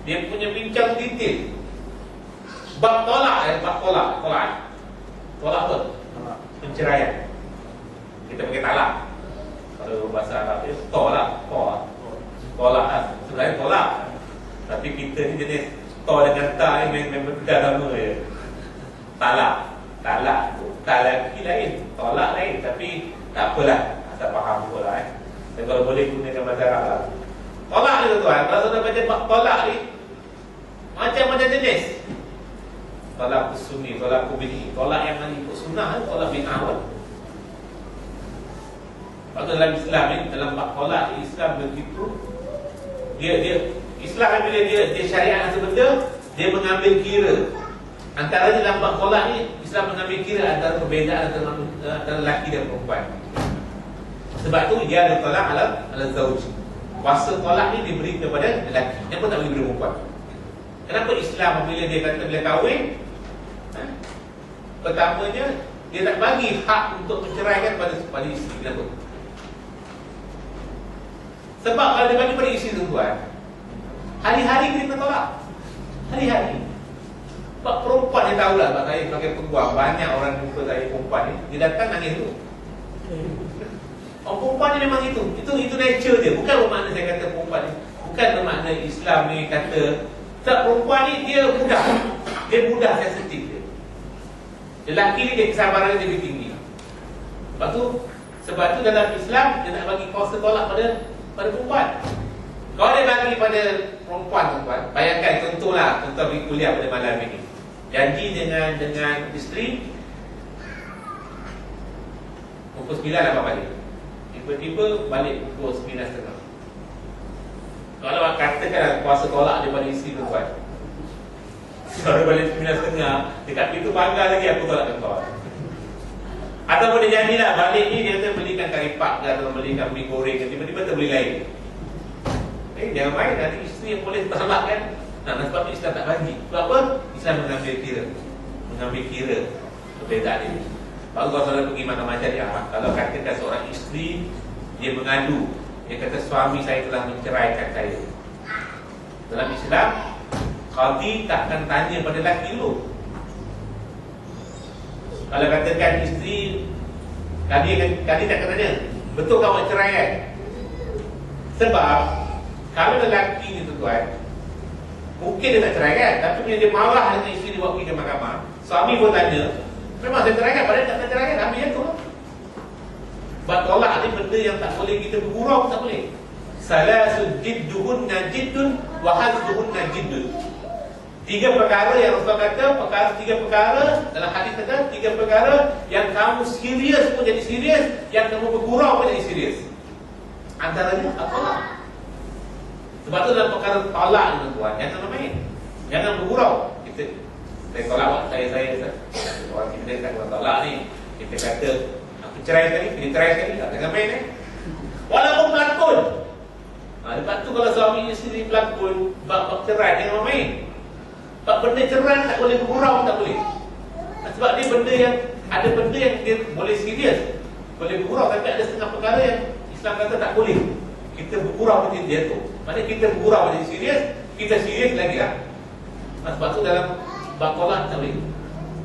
Dia punya bincang detail. Bab tolak, tolak apa? Penceraian. Kita pakai talak. Kalau bahasa Arab dia tolak. Sebenarnya tolak. Tapi kita ni jenis to dengan ta ni memang berbeza sama je. Talak lain, tolak lain. Tapi tak apalah, asal faham pula Dan kalau boleh gunakan bahasa Arab lah. Tolak ni tuan, kalau saudara baca bab tolak ni, macam-macam jenis. Tolak sunni, tolak bid'ah, tolak yang ikut sunnah, tolak bid'ah pun. Lepas tu dalam Islam ni, dalam bab tolak Islam begitu, dia Islam bila dia syariat sebenarnya, dia mengambil kira. Antaranya dalam bab tolak ni, Islam mengambil kira antara perbezaan antara lelaki dan perempuan. Sebab tu dia ada tolak ala zauj. Kuasa tolak ni diberi kepada lelaki, yang pun tak boleh beri perempuan. Kenapa Islam bila dia kata bila kahwin, pertamanya dia tak bagi hak untuk menceraikan pada isteri. Kenapa? Sebab kalau dia bagi pada isteri tuan, hari-hari kita kena tolak. Hari-hari. Sebab perempuan dia tahulah, sebab saya sebagai peguam, banyak orang jumpa saya perempuan ni, dia datang nangis tu. Perempuan ni memang itu nature dia. Bukan bermakna saya kata perempuan ni, bukan bermakna Islam ni kata tak, perempuan ni dia mudah sensitif dia. Lelaki ni dia kesabaran dia lebih tinggi. Sebab tu dalam Islam dia nak bagi kuasa tolak pada perempuan. Kalau dia bagi pada perempuan, bayangkan contoh pergi kuliah pada malam ini. Janji dengan isteri pukul 9 dapat balik. Tiba-tiba balik pukul 9.30. Kalau awak katakan kuasa tolak daripada isteri tuan, kalau balik 9.30, dekat pintu pagar lagi aku tolak kau. Ataupun dia janjilah balik ni dia kata belikan kari pak ke, atau belikan mie goreng, tiba-tiba terbeli lain. Jangan main, nanti isteri yang boleh tolak kan. Sebab tu Islam tak bagi. Sebab apa? Islam mengambil kira perbezaan ini. Baru kalau saudara pergi mana-mana syariah, kalau katakan seorang isteri dia mengadu, dia kata suami saya telah menceraikan saya, dalam Islam qadi takkan tanya pada lelaki dulu. Kalau katakan isteri, kadi tak tanya, betul kau nak cerai kan? Sebab kalau lelaki ni tuan, mungkin dia tak cerai kan, tapi bila dia marah dengan isteri dia bawa pergi ke mahkamah, suami pun tanya, memang saya ceraikan, padahal tak nak ceraikan, ambil yang tu. Sebab tolak ni benda yang tak boleh kita bergurau, tak boleh. Salasun jidduhunna jiddun wa hazduhunna jiddun. 3 perkara yang Rasulullah kata, 3 perkara dalam hadis kata, 3 perkara yang kamu serius pun jadi serius, yang kamu bergurau pun jadi serius. Antaranya tolak. Sebab tu dalam perkara tolak ni tuan, jangan main, jangan bergurau. Saya tolak saya orang kita tak tolak ni, kita kata aku cerai sekali, kita cerai sekali, jangan main walaupun pelakon. Lepas tu kalau suami isteri pelakon bab cerai, jangan main. Sebab benda cerai tak boleh bergurau, tak boleh. Sebab dia benda yang dia boleh serius, boleh bergurau, tapi ada setengah perkara yang Islam kata tak boleh kita bergurau macam dia tu. Maksudnya kita bergurau macam serius, kita serius lagi lah. Sebab tu dalam bab tolak tak boleh.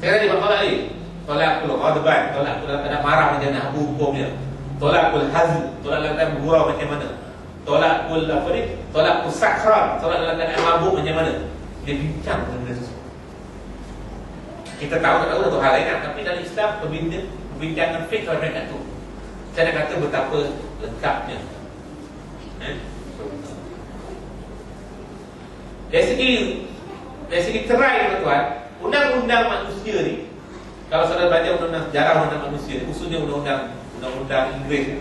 Sekarang ni bab tolak ni, tolak pula ghadban, tolak pula tak ada marah macam mana hukumnya, tolak pula hazl, tolak dalam keadaan bergurau macam mana, tolak pula tolak pula sakran, tolak dalam keadaan mabuk macam mana. Dia bincang benda sesuatu. Kita tahu tu hal lain, tapi dalam Islam perbincangan fiqh kalau mereka tu, saya nak kata betapa lengkapnya. Dari segi cerai tuan, undang-undang manusia ni, kalau saudara baca undang-undang sejarah undang-undang manusia ni, khususnya undang-undang undang-undang Inggeris.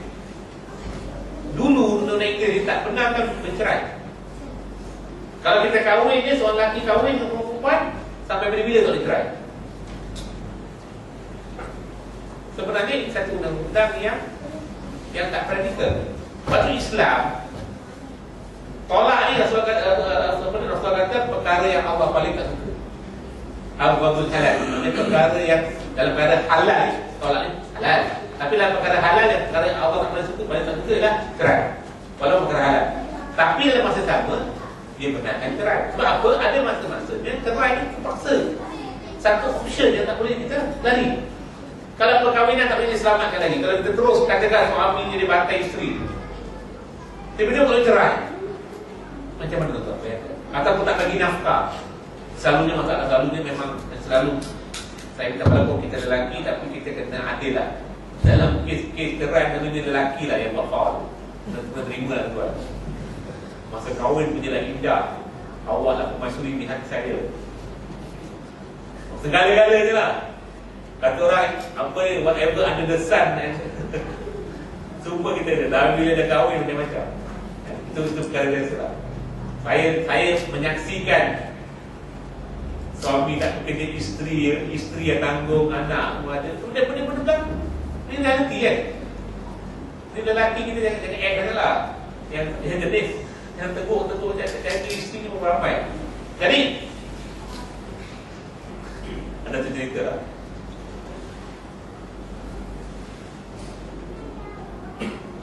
Dulu undang-undang Inggeris tak pernah kan bercerai. Kalau kita kahwin je, seorang lelaki kahwin dengan perempuan, sampai bila-bila tak boleh cerai. Sebenarnya ini satu undang-undang yang tak praktikal. Sebab tu Islam tolak ni Rasulullah kata perkara yang Allah paling tak suka. Al-Ghadul halal. Ini perkara yang dalam perkara halal, tolak ni halal. Tapi dalam perkara halal yang perkara yang Allah tak paling suka, paling tak suka ialah cerai. Walau perkara halal. Tapi dalam masa sama dia benarkan cerai. Sebab apa? Ada masa-masanya cerai ni terpaksa. Satu option yang tak boleh kita lari. Kalau perkahwinan tak boleh diselamatkan lagi, kalau kita terus katakan suami dia bantai isteri, tiba-tiba boleh cerai, macam mana tuan ya? Ataupun tak bagi nafkah. Selalunya masalah selalunya memang selalu saya minta berlaku kita lelaki, tapi kita kena adil lah. Dalam kes cerai selalunya lelaki lah yang buat faul. Kita terima lah tuan. Masa kahwin punya lah indah, awak lah pemaisuri di hati saya. Segala-galanya lah. Kata orang, apa whatever under the sun semua kita ada. Tapi bila dah kahwin macam-macam. Itu perkara biasa lah. Saya menyaksikan suami tak bekerja, isteri yang tanggung anak semua ada. Benda-benda berlaku. Ini lelaki kan. Ini lelaki kita jangan act lah. Yang jenis, yang tegur jadi isteri ni pun ramai. Jadi ada cerita lah.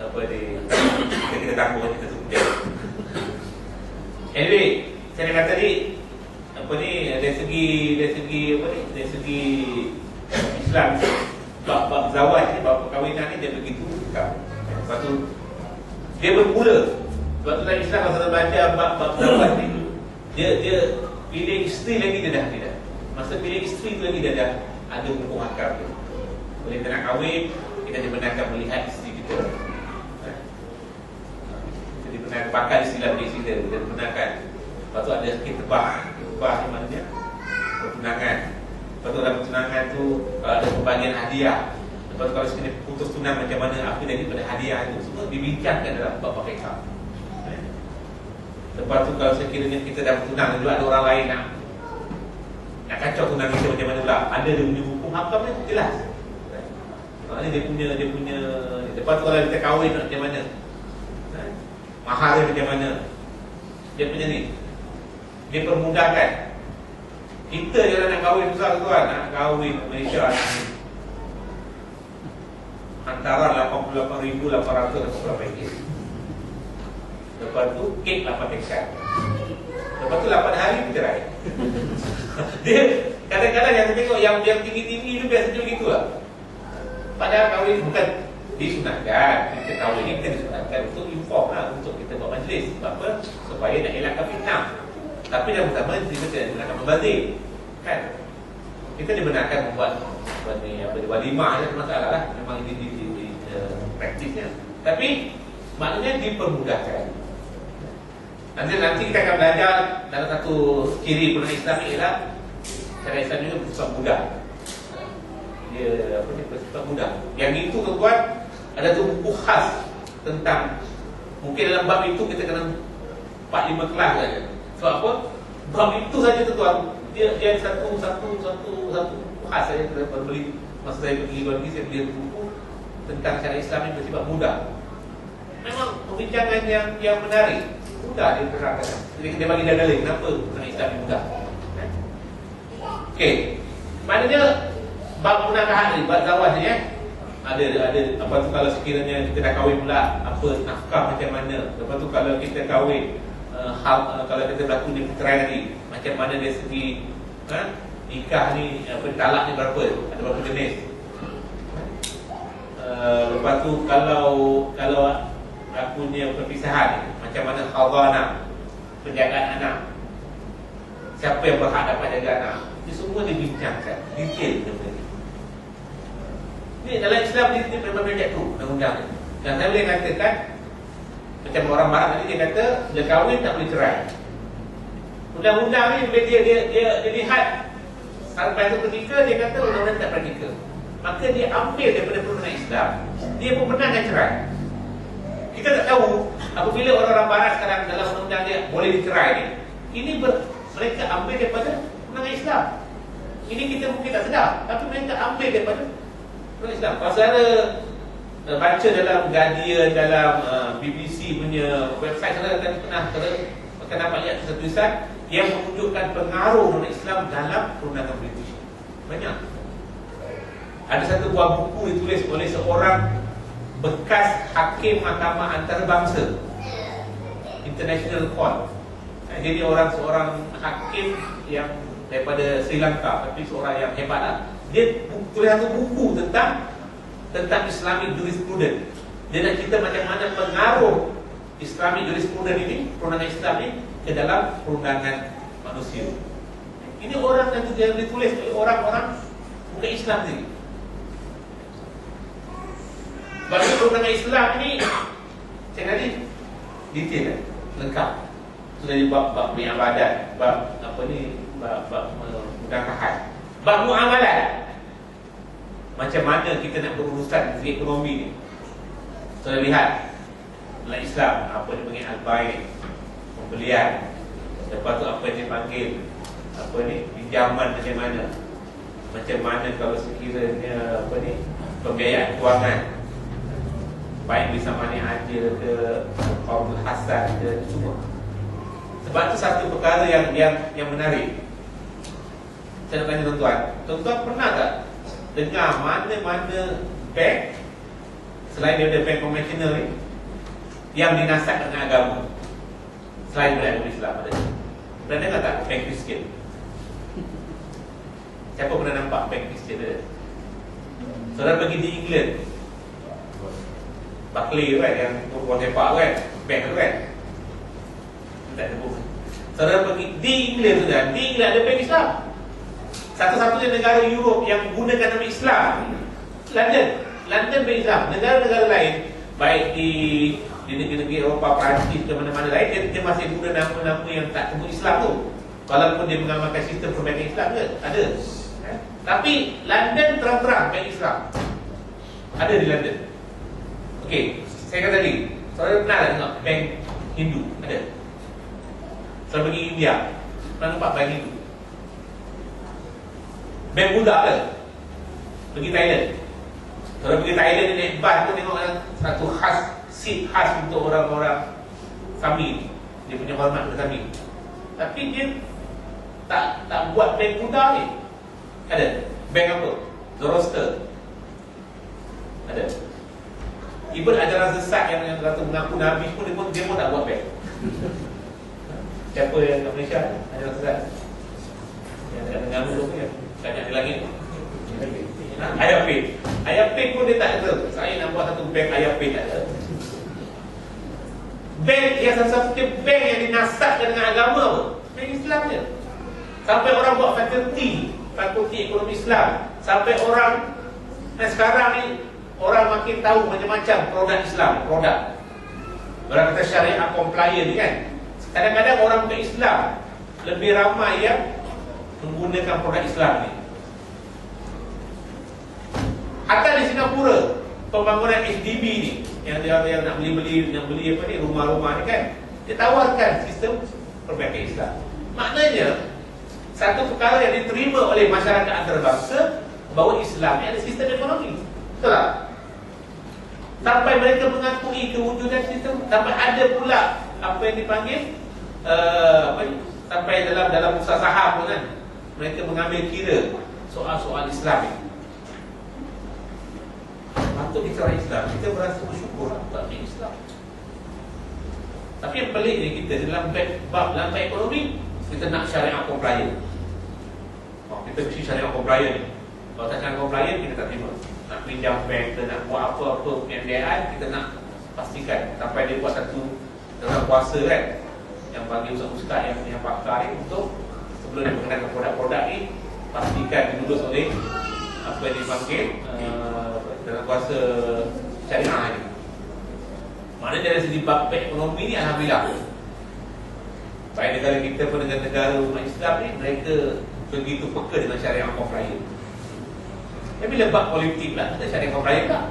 Apa dia kita tanggung kita suka. Anyway, saya nak kata tadi apa ni dari segi apa ni dari segi Islam bab zawaj ni, bab perkahwinan ni dia begitu dekat. Lepas tu dia bermula. Sebab tu dalam Islam kalau baca bab zawaj ni dia pilih isteri lagi dia dah. Masa pilih isteri tu lagi dia dah ada hukum akad tu. Boleh kita nak kahwin, kita dibenarkan melihat isteri kita. Jadi pakai istilah kita dibenarkan. Lepas tu ada kitbah ni maknanya pertunangan. Lepas tu dalam pertunangan tu ada pembagian hadiah. Lepas tu kalau sekiranya putus tunang macam mana, apa jadi pada hadiah itu, semua dibincangkan dalam bab fiqh. Lepas tu kalau sekiranya kita dah bertunang juga ada orang lain nak kacau tunang kita macam mana pula, ada dia punya hukum hakamnya jelas. Maknanya dia punya. Lepas tu kalau kita kahwin macam mana, mahar dia macam mana, dia punya ni, dia permudahkan. Kita je nak kahwin besar tuan, nak kahwin Malaysia ni antara 88,888 ringgit. Lepas tu kek 8 tekad. Lepas tu 8 hari bercerai. Dia kadang-kadang yang tengok yang tinggi-tinggi tu biasanya begitu lah. Padahal kahwin bukan disunatkan. Kita kahwin ni kita disunatkan untuk inform lah, untuk kita buat majlis. Sebab apa? Supaya nak elakkan fitnah. Tapi yang pertama kita tidak dibenarkan membazir, kan? Kita dibenarkan membuat walimah, ada masalah lah. Memang ini di praktisnya. Tapi maknanya dipermudahkan. Nanti kita akan belajar dalam satu ciri perundangan Islam ialah cara Islam juga bersifat mudah. Dia bersifat mudah. Yang itu tuan, ada tu buku khas tentang, mungkin dalam bab itu kita kena 4-5 kelas saja. Sebab apa? Bab itu saja tuan, dia satu khas saja. Kita beli, masa saya pergi luar negeri, saya beli buku tentang cara Islam yang bersifat mudah. Memang perbincangan yang menarik. Mudah dia terangkan. Jadi kita bagi dalil kenapa perundangan Islam ni mudah. Okey. Maknanya bab pernikahan ni, bab zawaj ni ada apa tu kalau sekiranya kita dah kahwin pula, apa nafkah macam mana. Lepas tu kalau kita kahwin kalau kita berlaku di perceraian tadi, macam mana dari segi nikah ni, talak ni berapa? Ada berapa jenis? Lepas tu kalau berlakunya perpisahan, macam mana khadana, penjagaan anak, siapa yang berhak dapat jaga anak, ini semua dibincangkan detail benda ni. Ni dalam Islam ni memang banyak tu undang-undang ni. Dan saya boleh katakan macam orang barat tadi, dia kata bila kahwin tak boleh cerai. Undang-undang ni bila dia lihat sampai tu ketika dia kata undang-undang tak praktikal, maka dia ambil daripada perundangan Islam, dia pun benarkan cerai. Kita tak tahu apabila orang-orang barat sekarang dalam undang-undang dia boleh dicerai ni, ini mereka ambil daripada undang-undang Islam. Ini kita mungkin tak sedar, tapi mereka ambil daripada undang-undang Islam. Kalau saudara baca dalam Guardian, dalam BBC punya website, saudara akan dapat lihat tulisan yang menunjukkan pengaruh undang-undang Islam dalam perundangan British. Banyak. Ada satu buah buku ditulis oleh seorang bekas hakim mahkamah antarabangsa, International Court. Jadi seorang hakim yang daripada Sri Lanka, tapi seorang yang hebat lah. Dia tulis satu buku tentang Islamic jurisprudence. Dia nak cerita macam mana pengaruh Islamic jurisprudence ini, perundangan Islam ini, ke dalam perundangan manusia. Ini orang yang ditulis oleh orang-orang bukan Islam sendiri. Bagi perundangan Islam ini, saya tadi detail, lengkap. Sudah di bab ibadat, bab mudakahat, bab muamalat. Macam mana kita nak berurusan dengan ekonomi ni. Sudah lihat dalam Islam apa dia panggil al-bai', pembelian. Lepas tu apa yang dipanggil pinjaman macam mana. Macam mana kalau sekiranya pembiayaan kewangan, baik bisa money aja ke qaul hasan ke semua. Sebab tu satu perkara yang menarik. Saya nak tanya tuan-tuan pernah tak dengar mana-mana bank selain daripada bank konvensional ni yang dinasab dengan agama selain daripada Islam? Ada? Pernah dengar tak bank Kristian? Siapa pernah nampak bank Kristian ada? Saudara pergi di England, Barclays kan, yang orang sepak kan, bank tu kan, tak ada pun. Saudara pergi di England tu kan, di England ada bank Islam. Satu-satunya negara Europe yang gunakan nama Islam, London bank Islam. Negara-negara lain, baik di negeri-negeri Eropah, Perancis ke mana-mana lain, dia masih guna nama-nama yang tak sebut Islam tu, walaupun dia mengamalkan sistem perbankan Islam ke, ada. Tapi London terang-terang bank Islam ada di London. Okey, saya kata tadi, saudara pernah tak tengok bank Hindu? Ada. Saudara pergi India, pernah nampak bank Hindu? Bank Buddha ada. Pergi Thailand, saudara pergi Thailand ni naik bas tu, tengok satu seat khas untuk orang-orang Sami. Dia punya hormat kepada Sami. Tapi dia tak buat bank Buddha ni. Ada. Bank apa? Zoroaster. Ada. Even ajaran sesat yang kata mengaku Nabi pun dia pun tak buat bank. Siapa yang kat Malaysia ajaran sesat? Yang tak dengar dulu punya. Banyak di langit. Ayat pay pun dia tak ada. Saya nak buat satu bank ayat pay tak ada. Bank yang satu-satunya bank yang dinasabkan dengan agama apa? Bank Islam je. Sampai orang buat fakulti ekonomi Islam. Sampai orang sekarang ni orang makin tahu macam-macam produk Islam, orang kata syariah compliant ni kan. Kadang-kadang orang bukan Islam lebih ramai yang menggunakan produk Islam ni. Hatta di Singapura, pembangunan HDB ni yang nak beli apa ni, rumah-rumah ni kan, dia tawarkan sistem perbankan Islam. Maknanya satu perkara yang diterima oleh masyarakat antarabangsa bahawa Islam ni ada sistem ekonomi. Betul tak? Sampai mereka mengakui kewujudan sistem, sampai ada pula apa yang dipanggil sampai dalam usaha saham pun kan, mereka mengambil kira soal-soal Islam ni. Patut kita orang Islam, kita berasa bersyukur dalam Islam. Tapi yang pelik ni, kita dalam bab ekonomi, kita nak syariah compliant. Kita mesti syariah compliant ni. Kalau tak syariah compliant, kita tak terima. Nak pinjam bank, kita nak buat apa-apa pembiayaan, kita nak pastikan. Sampai dia buat satu dalam puasa kan, yang bagi ustaz-ustaz yang pakar ni, untuk sebelum dia mengenalkan produk-produk ni, pastikan dilulus oleh apa yang dipanggil dalam kuasa syariah ni. Maknanya dari segi bab ekonomi ni, alhamdulillah, baik negara kita pun dengan negara umat Islam ni, mereka begitu peka dengan syariah compliant. Tapi bila bab politik lah, kita syariah compliant tak?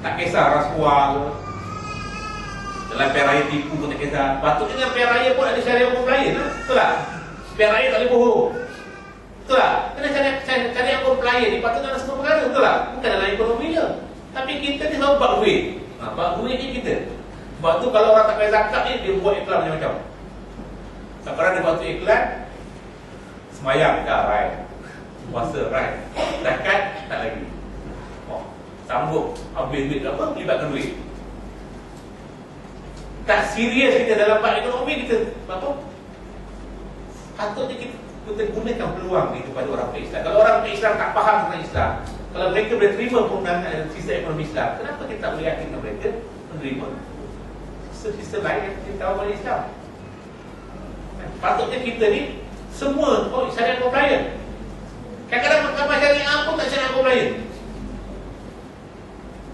Tak kisah rasuah ke, dalam pilihan raya tipu pun tak kisah. Patutnya dalam pilihan raya pun ada syariah compliant lah. Betul tak? Pilihan raya tak boleh bohong. Betul tak? Kena syariah compliant ni patut dalam semua perkara. Betul tak? Bukan dalam ekonomi je. Tapi kita ni selalu bak duit. Bak duit ni kita. Sebab tu kalau orang tak bayar zakat ni, dia buat iklan macam-macam. Sekarang dia buat tu iklan, semayang dah right, puasa right, zakat tak lagi. Sanggup habis duit apa? Libatkan duit. Tak serius kita dalam bab ekonomi kita. Apa? Patutnya kita gunakan peluang ni kepada orang Islam. Kalau orang Islam tak faham tentang Islam, kalau mereka boleh terima penggunaan sistem ekonomi Islam, kenapa kita tak boleh yakinkan mereka menerima sistem lain yang kita tahu pada Islam? Patutnya kita ni semua syariah compliant. Kadang-kadang mahkamah syariah pun tak syariah compliant.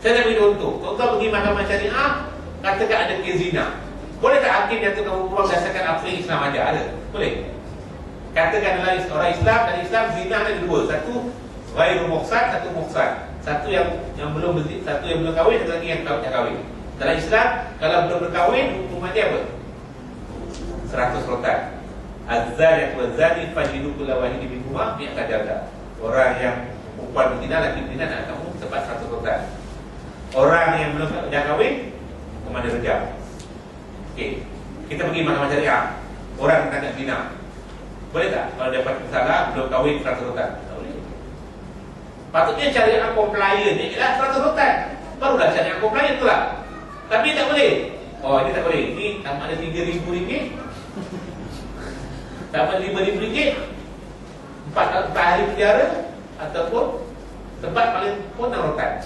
Saya nak beri contoh. Contoh pergi mahkamah syariah, katakan ada kes zina. Boleh tak hakim nyatakan hukuman berdasarkan apa yang Islam ajar? Ada? Boleh. Katakan dalam orang Islam dan Islam zina ada dua. Satu ghairu muhsan, satu muhsan. Satu yang belum kahwin, satu lagi yang dah kahwin. Dalam Islam kalau belum berkahwin, hukuman dia apa? 100 rotan. Az-zani wa zani fajlidu kulla wahidin minhuma mi'ata jaldah. Orang yang perempuan berzina, lelaki berzina nak kamu tepat 100 rotan. Orang yang belum dah kahwin, hukuman dia rejam. Okey. Kita pergi mahkamah syariah. Orang tangkap zina. Boleh tak? Kalau dapat masalah belum kahwin 100 rotan. Tak boleh. Patutnya syariah compliant ni ialah 100 rotan. Barulah syariah compliant tu lah. Tapi tak boleh. Oh, ini tak boleh. Ini tambah ada RM3,000. Tambah RM5,000. 4 hari penjara ataupun tempat paling pun 6 rotan.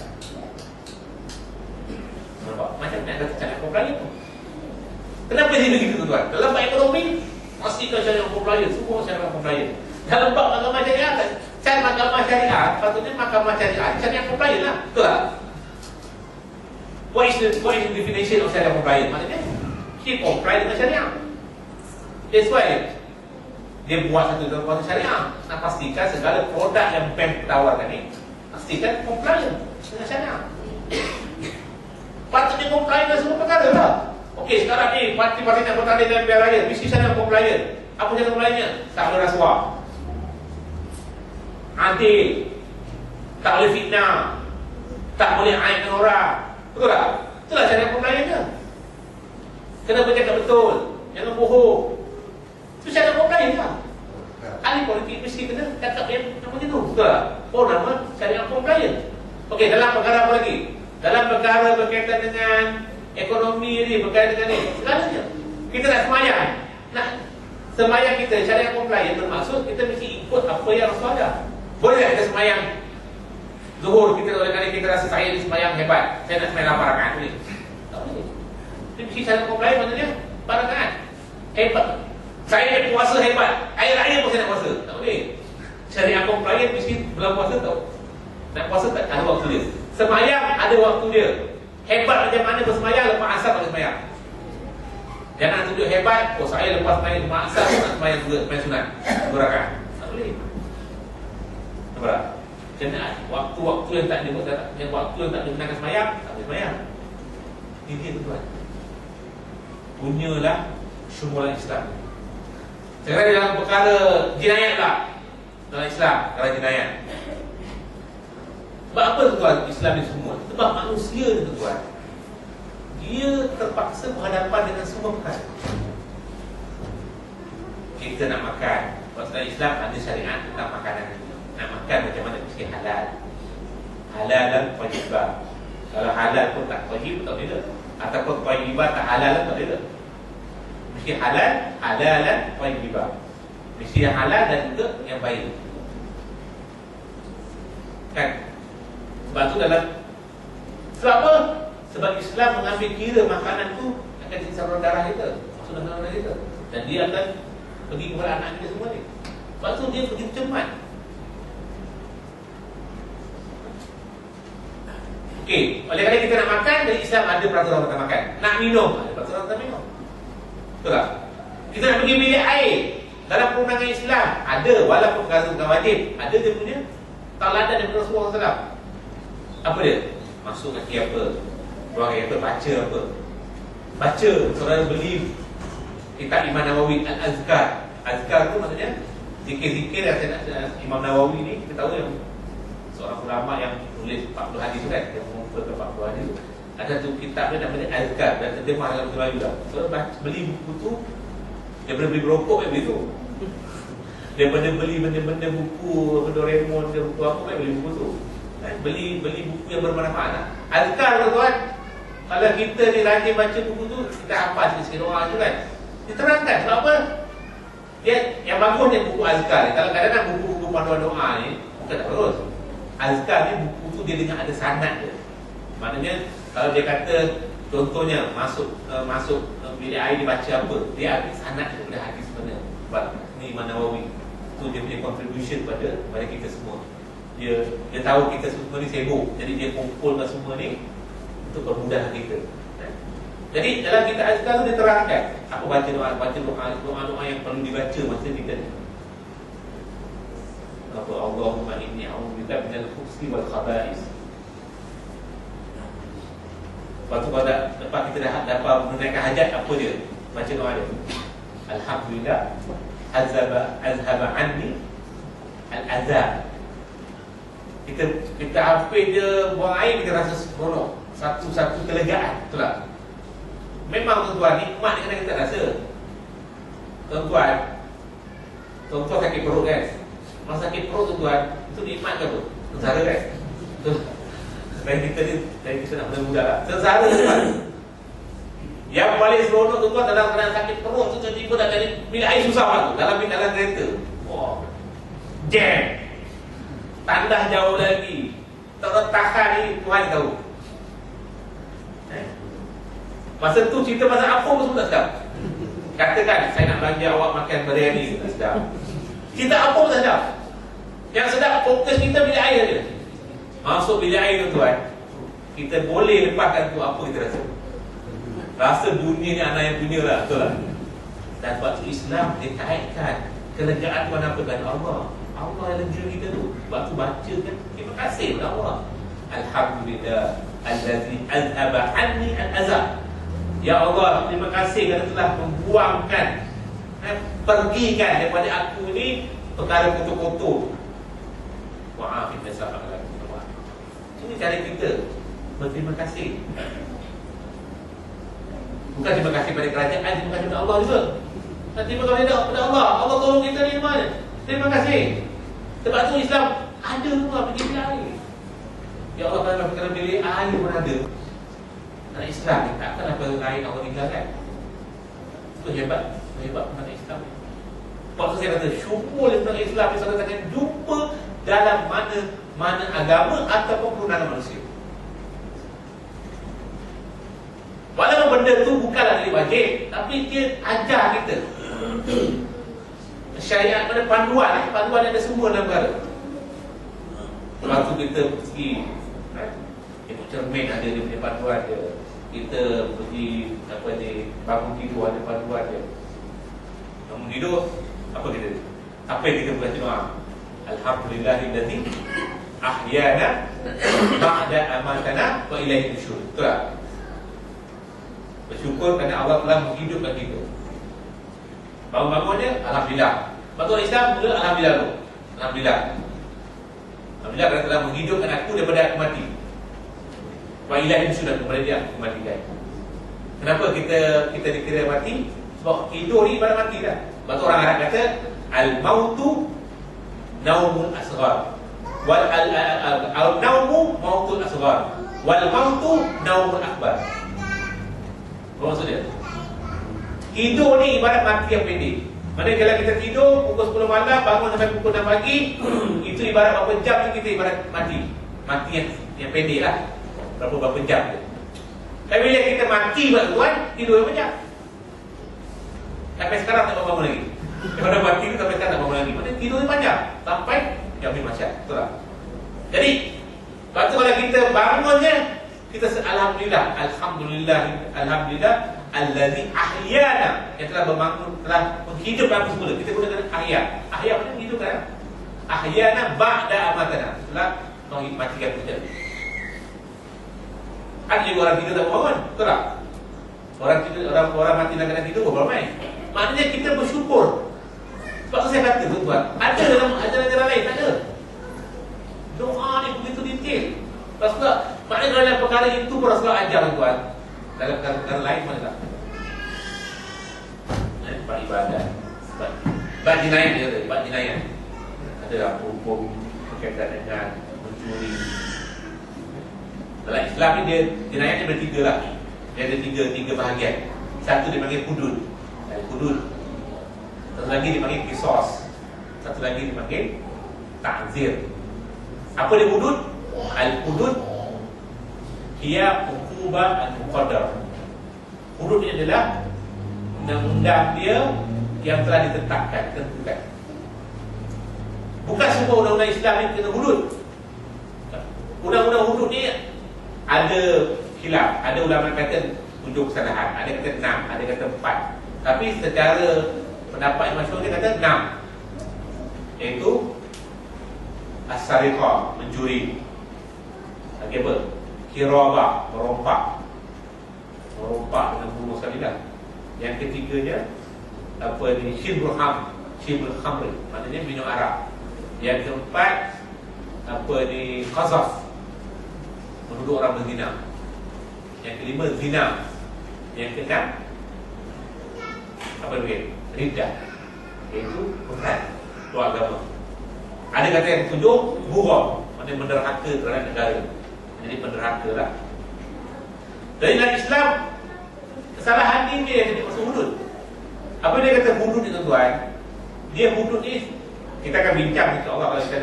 Nampak? Macam nak kata syariah compliant tu. Kenapa dia begitu tuan? Dalam bab ekonomi pastikan syariah compliant, semua syariah compliant. Dalam bab mahkamah syariah, cara mahkamah syariah, patutnya mahkamah syariah syariah compliant lah. Betul tak? What is the definition of syariah compliant? Maksudnya dia comply dengan syariah. That's why dia buat satu dalam kuasa syariah. Nak pastikan segala produk yang bank tawarkan ni pastikan compliant dengan syariah. Patutnya compliant dengan semua perkara lah. Okey, sekarang ni parti-parti nak bertanding dalam pilihan raya, mesti syariah compliant. Apa syariah compliantnya? Tak boleh rasuah, adil, tak boleh fitnah, tak boleh aibkan orang. Betul tak? Itulah syariah compliantnya. Kena bercakap betul, jangan bohong. Itu syariah compliant lah. Ahli politik mesti kena cakap yang macam itu. Betul tak? Oh, nama syariah compliant. Okey, dalam perkara apa lagi? Dalam perkara berkaitan dengan ekonomi ni, berkaitan dengan ni, segalanya. Kita nak semayang, nak semayang kita syariah compliant bermaksud kita mesti ikut apa yang Rasul ada. Boleh tak kita semayang Zuhur, kita oleh kali kita rasa saya ni semayang hebat, saya nak semayang 8 rakaat boleh? Tak boleh. Dia mesti syariah compliant maksudnya 8 rakaat hebat. Saya ni puasa hebat, air raya pun saya nak puasa. Tak boleh. Syariah compliant mesti bulan puasa tau. Nak puasa tak ada waktu dia. Semayang ada waktu dia. Hebat macam mana bersemayang, lepas asar tak boleh semayang. Jangan tunjuk hebat, oh saya lepas semayang lepas asar nak semayang juga, semayang sunat 2 rakaat. Tak boleh. Nampak tak? Kena waktu-waktu yang tak digunakan semayang, tak boleh semayang. Ini dia tuan. Punyalah syumulan Islam. Sekarang dalam perkara jinayat lah. Dalam Islam, perkara jinayat. Sebab apa tuan Islam ni semua? Sebab manusia ni tuan, dia terpaksa berhadapan dengan semua perkara. Kita nak makan, dalam Islam ada syariat tentang makanan. Nak makan macam mana mesti halal. Halal dan wajibah. Kalau halal pun tak wajib, tak boleh. Ataupun wajibah tak halal, tak boleh. Mesti halal, halal dan wajibah. Mesti yang halal dan juga yang baik. Kan? Sebab tu dalam, sebab apa? Sebab Islam mengambil kira makanan tu akan jadi saluran darah kita, masuk dalam saluran darah kita, dan dia akan pergi kepada anak kita semua ni. Sebab tu dia begitu cermat. Okey, oleh kerana kita nak makan, dari Islam ada peraturan tentang makan. Nak minum, ada peraturan tentang minum. Betul tak? Kita nak pergi bilik air, dalam perundangan Islam ada, walaupun perkara bukan wajib, ada dia punya tauladan daripada Rasulullah SAW. Apa dia? masuk kaki apa, keluar kaki apa, baca apa. Baca, saudara beli kitab Imam Nawawi Al-Azkar. Azkar tu maksudnya zikir-zikir yang Imam Nawawi ni, kita tahu yang seorang ulama yang tulis 40 hadis tu kan, yang mengumpulkan 40 hadis tu. Ada tu kitab dia namanya Azkar dan terjemah dalam bahasa Melayu dah. Saudara beli buku tu daripada beli rokok yang beli tu. Daripada beli benda-benda buku Doraemon ke buku apa kan, beli buku tu. Beli buku yang bermanfaat lah. Azkar tuan-tuan, kalau kita ni rajin baca buku tu, kita hafal sikit-sikit doa tu kan, diterangkan sebab apa? Dia yang bagus ni buku Azkar ni. Kalau kadang-kadang buku-buku panduan doa ni bukan tak bagus. Azkar ni buku tu dia dengan ada sanad dia. Maknanya kalau dia kata contohnya masuk bilik air dia baca apa, dia ambil sanad daripada hadis mana. Sebab ni Imam Nawawi tu dia punya contribution pada kita semua. Dia tahu kita semua ni sibuk, jadi dia kumpulkan semua ni untuk permudah kita. Jadi dalam kitab Azkar tu dia terangkan apa baca doa yang perlu dibaca masa kita ni. Apa Allahumma inni a'udzubika minal khubuthi wal khaba'is. Lepas tu lepas kita dah dapat menunaikan hajat, apa dia? Baca doa dia. Alhamdulillah azhaba anni al-azab. Kita hafid dia buang air, kita rasa seronok, satu kelegaan, betul tak? Memang tuan-tuan, nikmat ni kadang kita rasa. Tuan-tuan sakit perut kan? Masa sakit perut tuan-tuan, itu nikmat ke apa? Sengsara kan? Dari kita nak muda-muda lah. Sengsara tuan. Yang paling seronok tuan-tuan dalam keadaan sakit perut tu, tiba-tiba dah jadi bilik air susah lah tu, dalam kereta. Wah, jam. Tandah jauh lagi, tak tahan ni, Tuhan tahu. Masa tu cerita pasal apa pun semua tak sedap. Katakan saya nak belanja awak makan biryani, tak sedap. Cerita apa pun tak sedap. Yang sedap fokus kita bilik air je. Masuk bilik air tu tuan, kita boleh lepaskan tu apa kita rasa. Rasa dunia ni anak yang punya lah, betul lah. Dan waktu Islam dia kaitkan kelegaan tu apa dengan Allah. Allah yang lega kita tu. Waktu baca kan, terima kasih kepada Allah. Alhamdulillah allazi azhaba anni al-azab. Ya Allah, terima kasih kerana telah membuangkan, pergikan daripada aku ni perkara kotor-kotor. Wa'afid nasabak lagi. Ini cara kita berterima kasih. Bukan terima kasih pada kerajaan, terima kasih kepada Allah juga. Dan terima kasih kepada Allah. Allah tolong kita ni mana? Terima kasih. Sebab tu Islam ada pula pergi bilik air. Ya Allah, kalau perkara bilik air pun ada. Dalam Islam ni takkan apa lain Allah tinggalkan. Itu hebat tentang Islam ni. Waktu saya kata syukur tentang Islam ni, saya akan jumpa dalam mana agama ataupun perundangan manusia. Walaupun benda tu bukanlah dari wajib, tapi dia ajar kita syariat pada panduan yang ada semua dalam perkara. Waktu kita pergi tengok cermin, ada dia punya panduan dia. Kita pergi bangun tidur, ada panduan dia. Bangun tidur, apa yang kita baca doa? Alhamdulillahillazi ahyana ba'da amatana wa ilaihi nusyur. Betul tak? Bersyukur kerana Allah telah menghidupkan kita. Bangun-bangun dia, alhamdulillah. Betul Islam mula alhamdulillah tu. Alhamdulillah kerana telah menghidupkan aku daripada aku mati. Wa ilahi sudah kepada dia aku matikan. Kenapa kita dikira mati? Sebab hidup ni ibarat mati dah. Sebab orang Arab kata al-mautu naumul asghar. Wal al-naumu mautul asghar. Wal mautu naumul akbar. Apa maksud dia? Hidup ni ibarat mati yang pendek. Maksudnya kalau kita tidur pukul 10 malam, bangun sampai pukul 6 pagi, itu ibarat berapa jam tu kita ibarat mati. Mati yang pendek lah. Berapa jam tu. Tapi bila kita mati tuan, tidur berapa jam? Sampai sekarang tak bangun lagi. Kalau mati tu sampai sekarang tak bangun lagi. Maksudnya tidur ni panjang sampai jam 5 masyarakat. Betul tak? Jadi waktu kalau kita bangunnya, kita Alhamdulillah allazi ahyana, yang telah membangun, telah menghidupkan aku semula. Kita gunakan ahya. Ahya maksudnya menghidupkan. Ahyana ba'da amatana, setelah matikan kita. Ada juga orang tidur tak bangun, betul tak? Orang tidur, orang mati dalam keadaan tidur berapa ramai? Maknanya kita bersyukur. Sebab tu saya kata tuan-tuan, ada dalam ajaran-ajaran lain, tak ada. Doa ni begitu detail. Rasulullah, maknanya dalam perkara itu pun Rasulullah ajar tuan. Dalam perkara lain mana tak? Sebab ibadat, sebab jinayan dia ada, sebab jinayan. Ada hukum berkaitan dengan mencuri. Dalam Islam ni dia jinayan dia bertiga lah. Dia ada tiga bahagian. Satu dia panggil hudud, hudud. Satu lagi dipanggil qisas. Satu lagi dipanggil ta'zir. Apa dia hudud? Al-hudud ia uqubah al-muqaddar. Hudud ni adalah undang-undang dia yang telah ditetapkan, ditentukan. Bukan semua undang-undang Islam ni kena hudud. Undang-undang hudud ni ada khilaf. Ada ulama kata 7 kesalahan, ada kata 6, ada kata 4. Tapi secara pendapat yang masyhur dia kata 6. Iaitu as-sariqah, mencuri. Lagi apa? Kirabah, merompak. Merompak dengan bunuh sekali dah. Yang ketiganya apa ni? Shibul khamr, maknanya minum arak. Yang keempat apa ni? Qazaf, menuduh orang berzina. Yang kelima zina. Yang keenam apa lagi? Riddah. Iaitu berat keluar agama. Ada kata yang ketujuh bughah, maknanya menderhaka terhadap negara. Jadi penderhaka lah. Dari dalam Islam kesalahan ni dia yang jadi masuk hudud. Apa dia kata hudud ni tuan-tuan? Dia hudud ni kita akan bincang insya-Allah kalau kita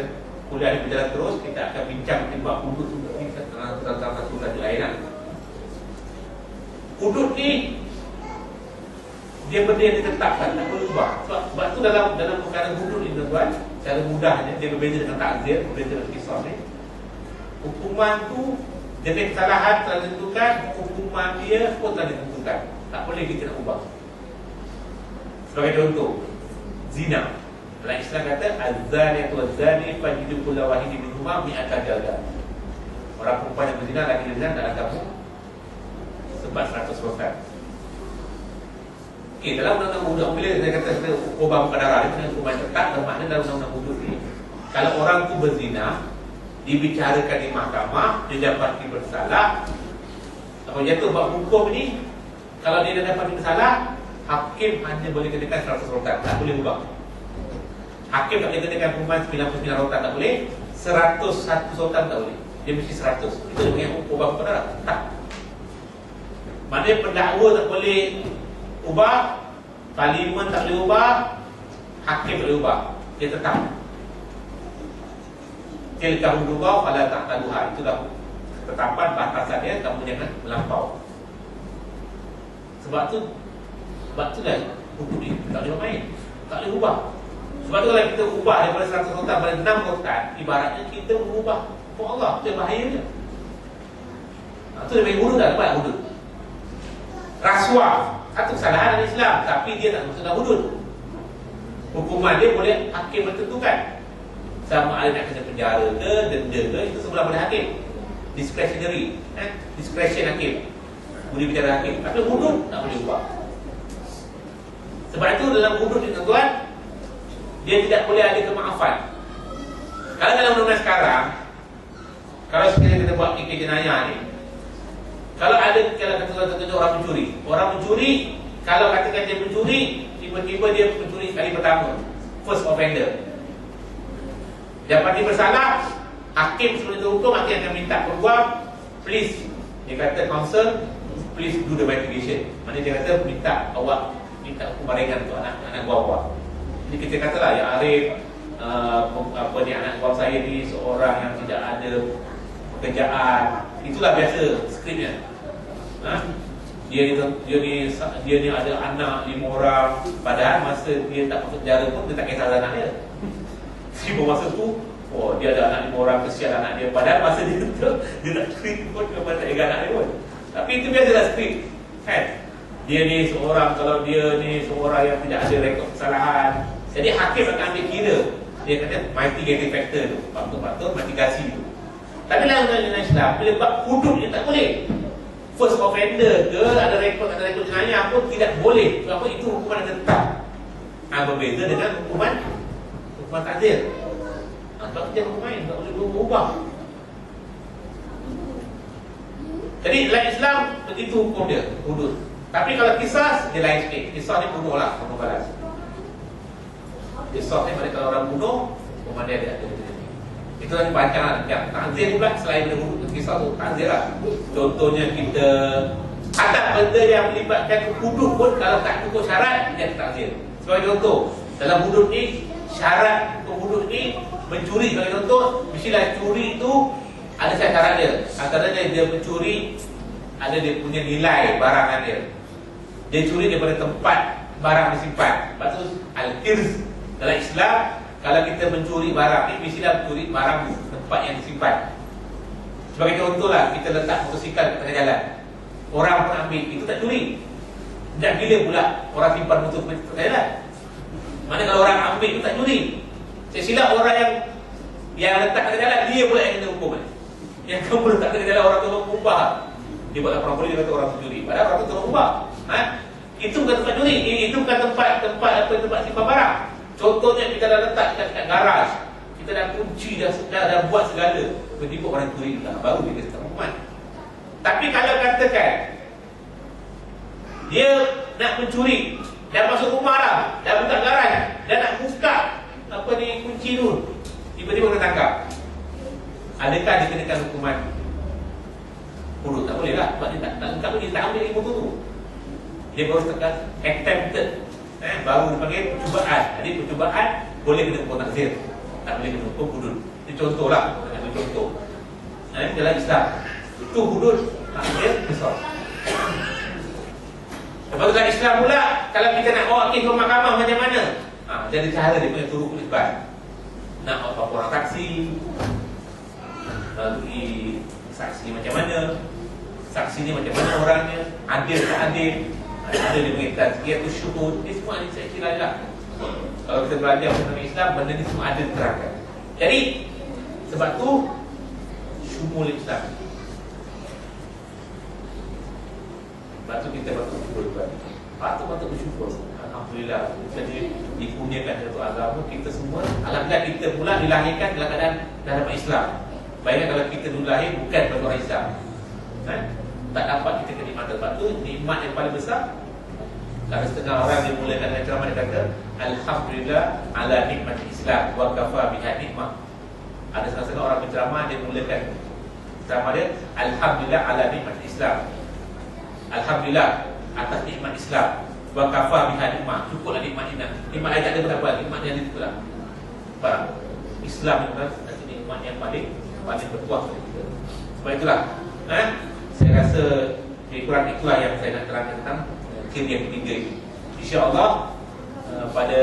kuliah ni berjalan terus, kita akan bincang tentang hudud tu ni tentang satu saja lain lah. Hudud ni dia benda yang ditetapkan, tak boleh ubah. Sebab tu dalam perkara hudud ni tuan-tuan, cara mudahnya dia berbeza dengan takzir, berbeza dengan qisas ni. Hukuman tu jenis kesalahan telah ditentukan, hukuman dia pun telah ditentukan. Tak boleh kita nak ubah. Sebagai contoh, zina. Dalam Islam kata az-zaniyatu waz-zani fajlidu kulla wahidin minhuma mi'ata jaldah. Orang perempuan yang berzina, laki berzina dalam kamu sebab 100 rotan. Okey, dalam undang-undang hudud bila saya kata ubah muka darah dia punya hukuman tetap, bermakna dalam undang-undang hudud ni kalau orang tu berzina, dibicarakan di mahkamah, dia dapati bersalah, apa jatuh buat hukum ni, kalau dia dah dapati bersalah, hakim hanya boleh kenakan 100 rotan, tak boleh ubah. Hakim tak boleh kenakan hukuman 99 rotan, tak boleh. 101 rotan tak boleh. Dia mesti 100. Itu dia punya ubah muka darah. Tak. Maknanya pendakwa tak boleh ubah, parlimen tak boleh ubah, hakim tak boleh ubah. Dia tetap. Tilka hududullah fala ta'taduha. Itulah ketetapan batasan dia, kamu jangan melampau. Sebab tu lah hukum ni tak boleh main, tak boleh ubah. Sebab tu kalau kita ubah daripada 100 rotan pada 6 rotan, ibaratnya kita mengubah hukum Allah. Itu bahayanya. Itu dia bagi hudud dah, dapat hudud. Rasuah, satu kesalahan dalam Islam, tapi dia tak masuk dalam hudud. Hukuman dia boleh hakim menentukan. Sama ada nak kena penjara ke, denda ke, itu semua pada hakim. Discretionary, discretion hakim, boleh bicara hakim. Tapi hudud tak boleh ubah. Sebab itu dalam hudud ni tuan-tuan, dia tidak boleh ada kemaafan. Kalau dalam undang-undang sekarang, kalau sekiranya kita buat kes jenayah ni, kalau kata orang mencuri, kalau katakan dia mencuri, tiba-tiba dia mencuri kali pertama, first offender, dapati bersalah, hakim sebelum dihukum, hakim akan minta peguam, please, dia kata counsel, please do the investigation. Maksudnya dia kata minta hukuman ringan untuk anak buah-buah. Jadi kita katalah ya Arif, anak buah saya ni seorang yang tidak ada pekerjaan. Itulah biasa skripnya. Dia ni ada anak 5 orang, padahal masa dia tak masuk penjara pun dia tak kisah anak dia. Sebab masa tu, dia ada anak 5 orang, kesian anak dia. Padahal masa dia nak skrip pun dia tak ingat anak dia pun. Tapi itu biasalah skrip, kan? Dia ni seorang, kalau dia ni seorang yang tidak ada rekod kesalahan, jadi hakim akan ambil kira. Dia kata mitigating factor tu, faktor mitigasi tu. Tapi dalam undang-undang Islam, bila buat hudud ni tak boleh. first offender ke, ada rekod jenayah pun tidak boleh. Sebab apa? Itu hukuman yang tetap. Berbeza dengan hukuman takzir. Sebab itu jangan main, tak boleh berubah. Jadi dalam Islam begitu hukum dia, hudud. Tapi kalau kisah dia lain sikit. Kisah ni bunuh lah, bunuh balas. Kisah ni kalau orang bunuh, hukuman dia ada. Itu yang dibaca yang takzir pula selain daripada kisah tu takzir lah. Contohnya kita ada benda yang melibatkan hudud pun kalau tak cukup syarat dia takzir. Sebagai contoh, dalam hudud ni syarat untuk hudud ni mencuri sebagai contoh, mestilah curi itu ada syarat dia. Antaranya dia mencuri ada dia punya nilai barangan dia. Dia curi daripada tempat barang disimpan. Lepas tu al-hirz dalam Islam, kalau kita mencuri barang ni mestilah mencuri barang tempat yang disimpan. Sebagai contohlah, kita letak motosikal di tengah jalan, orang pun ambil, itu tak curi. Dan bila pula orang simpan motor di tengah jalan? Mana kalau orang ambil itu tak curi. Saya silap orang yang letak tengah jalan, dia pula yang kena hukum. Yang kamu letak tengah jalan orang tolong ubah, dia buat laporan polis, dia kata orang curi. Padahal orang tu tolong ubah. Itu bukan tempat curi. Itu bukan tempat simpan barang. Contohnya kita dah letak dekat garaj, kita dah kunci, dah buat segala, tiba-tiba orang curi lah, baru kita letak hukuman. Tapi kalau katakan dia nak mencuri, dah masuk rumah dah buka garaj, dah nak buka kunci tu, tiba-tiba kena tangkap, adakah dikenakan hukuman hudud? Tak boleh lah. Sebab dia tak lengkap, dia tak ambil motor tu, dia baru tekan attempted, baru dipanggil percubaan. Jadi percubaan boleh kena hukum takzir, tak boleh kena hukum hudud. Ini contoh lah, ini contoh. Ini dalam Islam itu hudud takzir besar. Lepas tu dalam Islam pula, kalau kita nak bawa kes ke mahkamah macam mana? Jadi cara dia punya turut isbat. Nak bawa orang saksi, bagi saksi macam mana, saksi ni macam mana orangnya, adil tak adil, ada dia punya tazkiyah tu syuhud. Ini semua ni saya kira lah. Kalau kita belajar tentang Islam, benda ni semua ada diterangkan. Jadi sebab tu syumul Islam. Sebab tu kita patut bersyukur. Patut bersyukur. Alhamdulillah, jadi dikurniakan satu agama kita semua. Alhamdulillah kita pula dilahirkan dalam keadaan dah dapat Islam. Bayangkan kalau kita dulu lahir bukan bagi orang Islam, tak dapat kita kenikmatan. Sebab tu nikmat yang paling besar. Kalau setengah orang dia mulakan dengan ceramah, dia kata alhamdulillah ala nikmat Islam wa kafa biha nikmah. Ada setengah orang berceramah, dia mulakan ceramah dia alhamdulillah ala nikmat Islam, alhamdulillah atas nikmat Islam, wa kafa biha nikmah, cukuplah nikmat ini. Nikmat lain tak ada berapa, nikmat yang itu lah. Faham? Islam itu kan nikmat yang paling berkuasa kita. Sebab itulah saya rasa lebih kurang itulah yang saya nak terangkan tentang ciri yang ketiga ini. InsyaAllah pada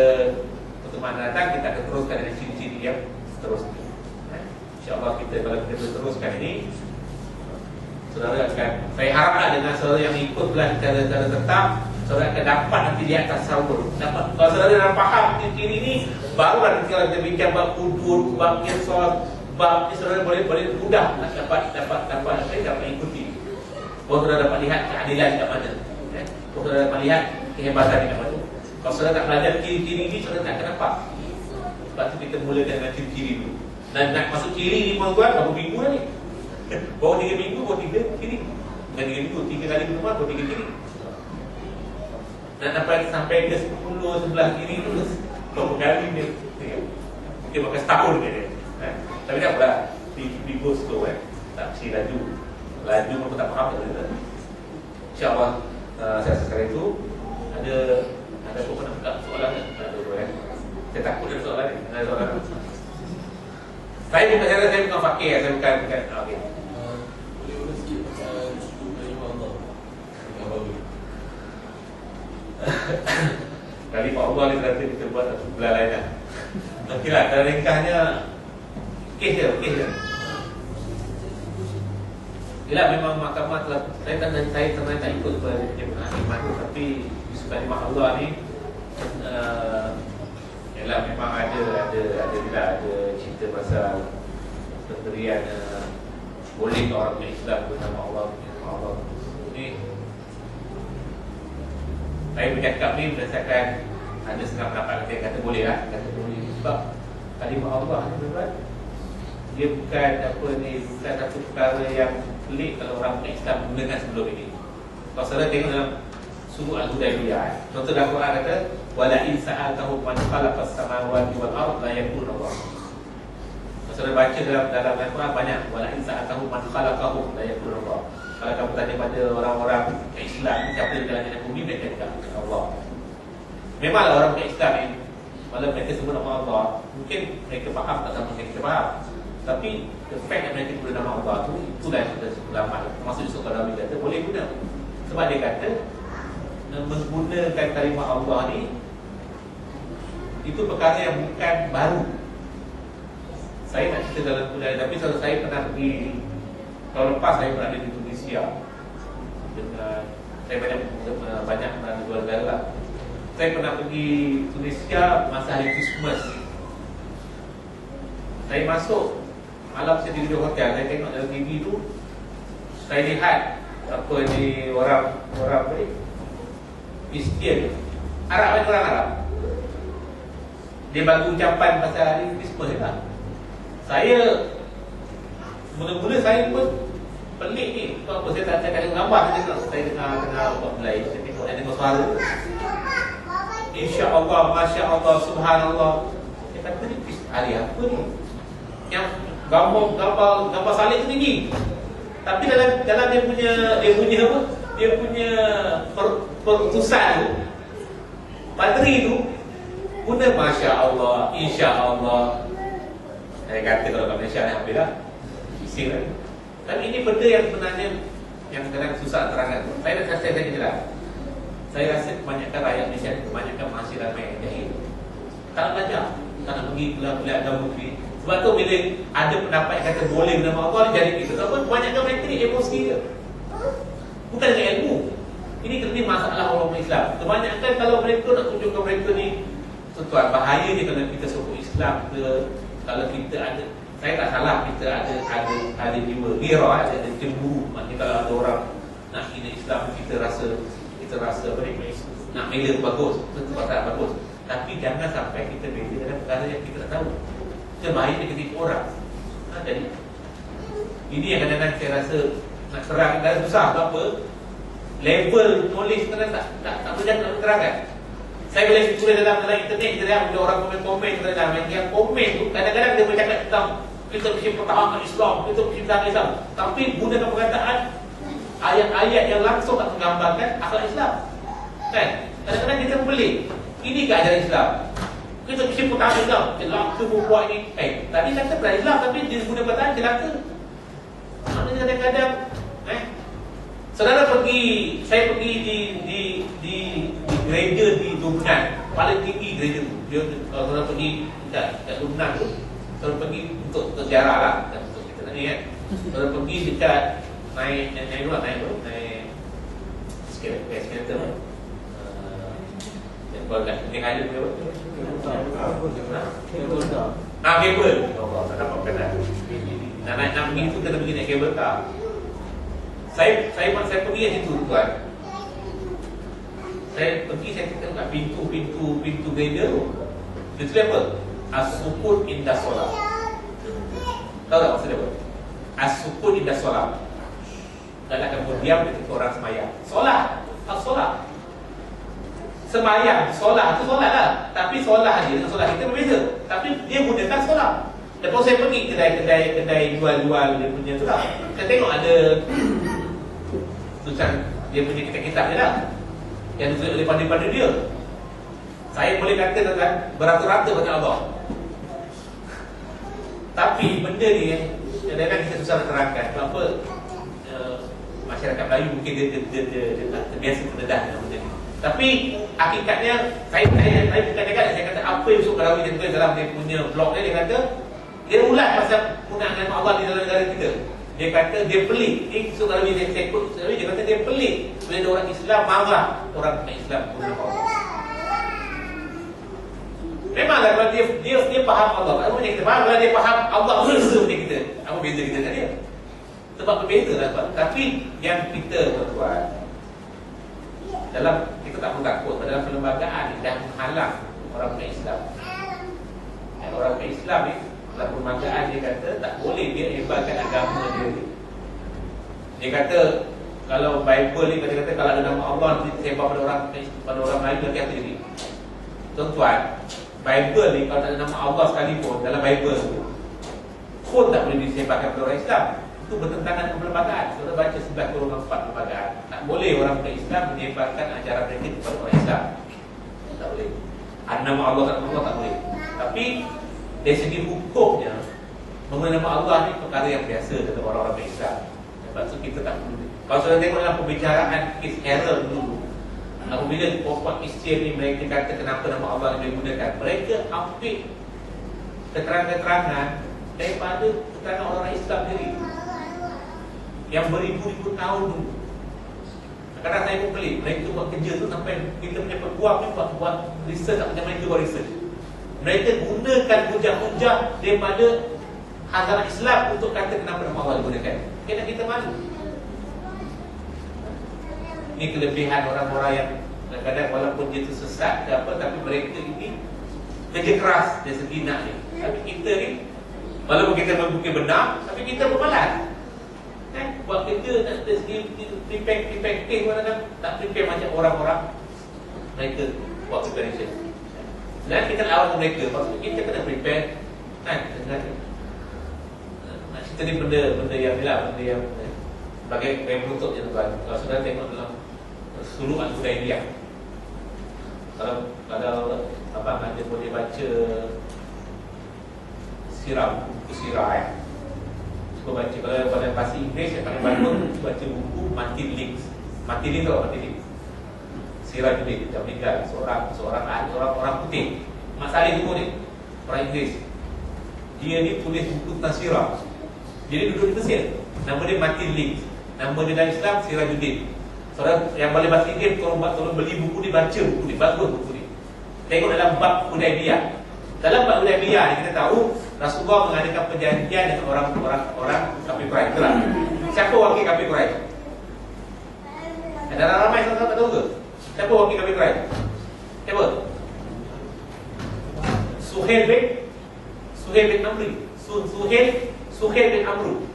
pertemuan datang kita akan teruskan dengan ciri-ciri yang seterusnya. InsyaAllah kita kalau kita teruskan ini, saudara akan, saya haraplah dengan saudara yang ikut belajar secara tetap, saudara akan dapat nanti di atas tasawur. Dapat, kalau saudara dah faham ciri-ciri ini, barulah nanti kalau kita bincang bab hudud, bab qisas, bab ni saudara boleh mudah dapat ikuti. Kalau saudara dapat lihat keadilan dekat mana, kalau saudara dapat lihat kehebatan dekat mana. Kalau saudara tak belajar ciri-ciri ini, saudara tak akan nampak. Sebab tu kita mulakan dengan ciri-ciri dulu. Dan nak masuk ciri ni tuan-tuan, berapa minggu dah ni? Baru 3 minggu, baru 3 ciri. Bukan 3 minggu, 3 kali pertemuan, baru 3 ciri. Dan sampai ke 10-11 ciri tu, berapa kali dia pakai setahun dia. Tapi tak apalah, di go slow tak mesti laju pun tak faham tak boleh. InsyaAllah saya rasa sekali itu ada apa nak buka soalan kan? Saya takut ada soalan ni. Ada soalan. Saya bukan fakir, saya bukan okey. Boleh urus sikit pasal syukur kalimah Allah yang baru. Kali Pak Allah ni berarti kita buat sebelah lain lah. Okeylah, kalau ringkasnya kes je. Yelah, memang mahkamah telah, saya tak ikut nikmat tu, tapi disukai nikmat Allah ni yelah memang ada cerita pasal pemberian boleh ke orang Islam bernama Allah. Saya bercakap ni berdasarkan ada setengah pendapat yang kata boleh lah, kata boleh sebab kalimah Allah ni tuan, dia bukan apa ni, bukan satu perkara yang pelik kalau orang Islam gunakan sebelum ini. Kalau saudara tengok dalam surah Al-Hudaybiyah, contoh dalam Quran kata wala in sa'altahum man khalaqas samawati wal ardh la yaquluna Allah. Kalau saudara baca dalam Al-Quran banyak wala in sa'altahum man khalaqahum la yaquluna Allah. Kalau kamu tanya pada orang-orang Islam siapa yang dalam dunia bumi, mereka cakap Allah. Memanglah orang Islam ni walau mereka sebut nama Allah, mungkin mereka faham tak sama yang kita faham, tapi the fact yang mereka guna nama Allah tu, itulah yang kita sebut ulama, termasuk di Sultan Rabi kata boleh guna. Sebab dia kata menggunakan kalimah Allah ni itu perkara yang bukan baru. Saya tak cerita dalam kuliah, tapi saya pernah pergi tahun lepas, saya pernah di Tunisia dengan saya banyak pernah di luar negara. Saya pernah pergi Tunisia masa hari Christmas. Saya masuk malam, saya tidur di hotel, saya tengok dalam TV tu, saya lihat apa ni orang Kristian Arab, kan orang Arab, dia bagi ucapan pasal hari Christmas lah. Saya mula-mula saya pun pelik ni, apa saya tak ada gambar, saya dengar buat Melayu, saya tengok suara. Insya-Allah, masya-Allah, subhanallah. Saya kata ni hari apa ni? Yang gambar salib tu tinggi. Tapi dalam dia punya apa? Dia punya perutusan tu, padri tu guna masya-Allah, insya-Allah. Saya kata kalau kat Malaysia ni alhamdulillah bising lah. Tapi ini benda yang sebenarnya yang kadang susah terangkan. Saya nak kasih saya jelas. Saya rasa kebanyakan rakyat Malaysia ni, kebanyakan masih ramai yang jahil. Tak nak belajar, tak nak pergi kuliah agama ni. Sebab tu bila ada pendapat yang kata boleh guna nama Allah, dia jadi kita. Sebab kebanyakan mereka ni emosi dia, bukan dengan ilmu. Ini kerana masalah orang Islam. Kebanyakan kalau mereka nak tunjukkan mereka ni, tuan, bahaya dia kalau kita sokong Islam ke. Kalau kita ada, saya tak salah, kita ada jiwa ghirah, ada cemburu. Maksudnya kalau ada orang nak hina Islam, kita rasa apa ni, nak bela bagus, itu pasal bagus. Tapi jangan sampai kita bela dalam perkara yang kita tak tahu. Kita bahaya dia ketipu orang. Jadi ini yang kadang-kadang saya rasa nak terang dan susah. Sebab apa? Level knowledge kadang tak boleh nak terangkan. Saya boleh tulis dalam internet, kita lihat bila orang komen dalam yang komen tu, kadang-kadang dia bercakap tentang kita mesti pertahankan Islam, kita mesti pertahankan Islam, tapi gunakan perkataan ayat-ayat yang langsung tak menggambarkan akhlak Islam. Kan? Kadang-kadang kita pelik. Ini ke ajaran Islam? Kita mesti pertahankan Islam. Celaka buat ini. Tadi kata pertahankan Islam, tapi dia guna perkataan celaka. Maknanya kadang-kadang saudara saya pergi di gereja di Lubnan, paling tinggi gereja tu. Dia kalau saudara pergi kat Lubnan tu, saudara pergi untuk ziarah lah, untuk kita tadi kan. Saudara pergi dekat naik skeleton. Yang kalau kat Penting Highland ke apa? Kabel. Allah, tak dapat kenal. Nak naik pergi tu kena pergi naik kabel car. Saya pergi kat situ tuan. Saya tengok kat pintu gereja tu. Dia tulis apa? As-sukun inda solat. Tahu tak maksud apa? As-sukun inda solat. Dan akan berdiam ketika orang semayang. Solat, as-solat. Semayang, solat tu solat lah. Tapi solat dia dengan solat kita berbeza. Tapi dia gunakan solat. Lepas saya pergi kedai jual-jual dia punya tu lah. Saya tengok ada tulisan dia punya kitab-kitab dia lah, yang ditulis oleh pandai-pandai dia. Saya boleh kata tuan, beratus-ratus banyak Allah. Tapi benda ni kadang-kadang kita susah nak terangkan. Kenapa masyarakat Melayu mungkin dia terbiasa terdedah dengan benda ni. Tapi hakikatnya saya bukan cakap, saya kata apa yang Yusuf Qaradawi dia tulis dalam dia punya blog dia kata dia ulas pasal penggunaan nama Allah di dalam negara kita. Dia kata dia pelik. Yusuf Qaradawi dia kata dia pelik bila ada orang Islam marah orang Islam guna Allah. Memanglah kalau dia faham Allah, apa benda kita faham, kalau dia faham Allah berbeza benda kita. Apa beza kita dengan dia? Sebab berbeza lah. Tapi yang kita tuan, dalam kita tak perlu takut, dalam perlembagaan ni dah menghalang orang bukan Islam. Orang bukan Islam ni dalam perlembagaan dia kata tak boleh dia hebatkan agama dia ni. Dia kata kalau Bible ni kata kalau ada nama Allah nanti disembah pada orang lain nanti apa jadi? Tuan-tuan, Bible ni kalau tak ada nama Allah sekalipun dalam Bible tu pun tak boleh disembahkan pada orang Islam. Itu bertentangan dengan perlembagaan. Saudara baca 11/4 perlembagaan. Tak boleh orang bukan Islam menyebarkan ajaran mereka kepada orang Islam. Tak boleh. Ada nama Allah tak boleh. Tapi dari segi hukumnya menggunakan nama Allah ni perkara yang biasa dalam orang-orang Islam. Sebab tu kita tak perlu. Kalau saudara tengok dalam pembicaraan kes Herald dulu, apabila puan Kristian ni mereka kata kenapa nama Allah yang digunakan, mereka ambil keterangan-keterangan daripada keterangan orang Islam sendiri yang beribu-ribu tahun dulu. Kadang-kadang saya pun pelik, mereka buat kerja tu sampai kita punya peguam ni buat research tak macam mereka buat research. Mereka gunakan hujah-hujah daripada hazaran Islam untuk kata kenapa nama Allah digunakan. Kena kita malu. Ini kelebihan orang-orang yang kadang-kadang walaupun dia tu sesat ke apa, tapi mereka ini kerja keras dari segi nak ni. Tapi kita ni walaupun kita mungkin benar, tapi kita bermalas. Buat kerja nak dari segi prepare case kadang-kadang tak prepare macam orang-orang mereka buat preparation. Dan kita lawan mereka, maksudnya kita kena prepare dengan nak cerita ni benda yang ni lah, benda yang sebagai penutup je tuan. Kalau saudara tengok dalam Suluk Al-Hudaybiyah, kalau apa anda boleh baca sirah, buku sirah cuba baca. Kalau pada bahasa Inggeris yang paling bagus baca buku Martin Links. Martin Links tu apa? Martin Links Sirah Judith, dia meninggal orang putih. Mak Saleh tu ni orang Inggeris. Dia ni tulis buku tentang sirah. Dia duduk di Mesir. Nama dia Martin Links. Nama dia dalam Islam Sirah Judith. Saudara yang boleh bahasa Inggeris, tolong beli buku ni, baca buku ni, bagus buku ni. Tengok dalam bab Hudaybiyah. Dalam bab Hudaybiyah ni kita tahu Rasulullah mengadakan perjanjian dengan orang kafir Quraisy. Betul tak? Siapa wakil kafir Quraisy? Ada ramai saudara tak tahu ke? Siapa wakil kafir Quraisy? Siapa? Suhail bin Amri. Suhail bin Amru.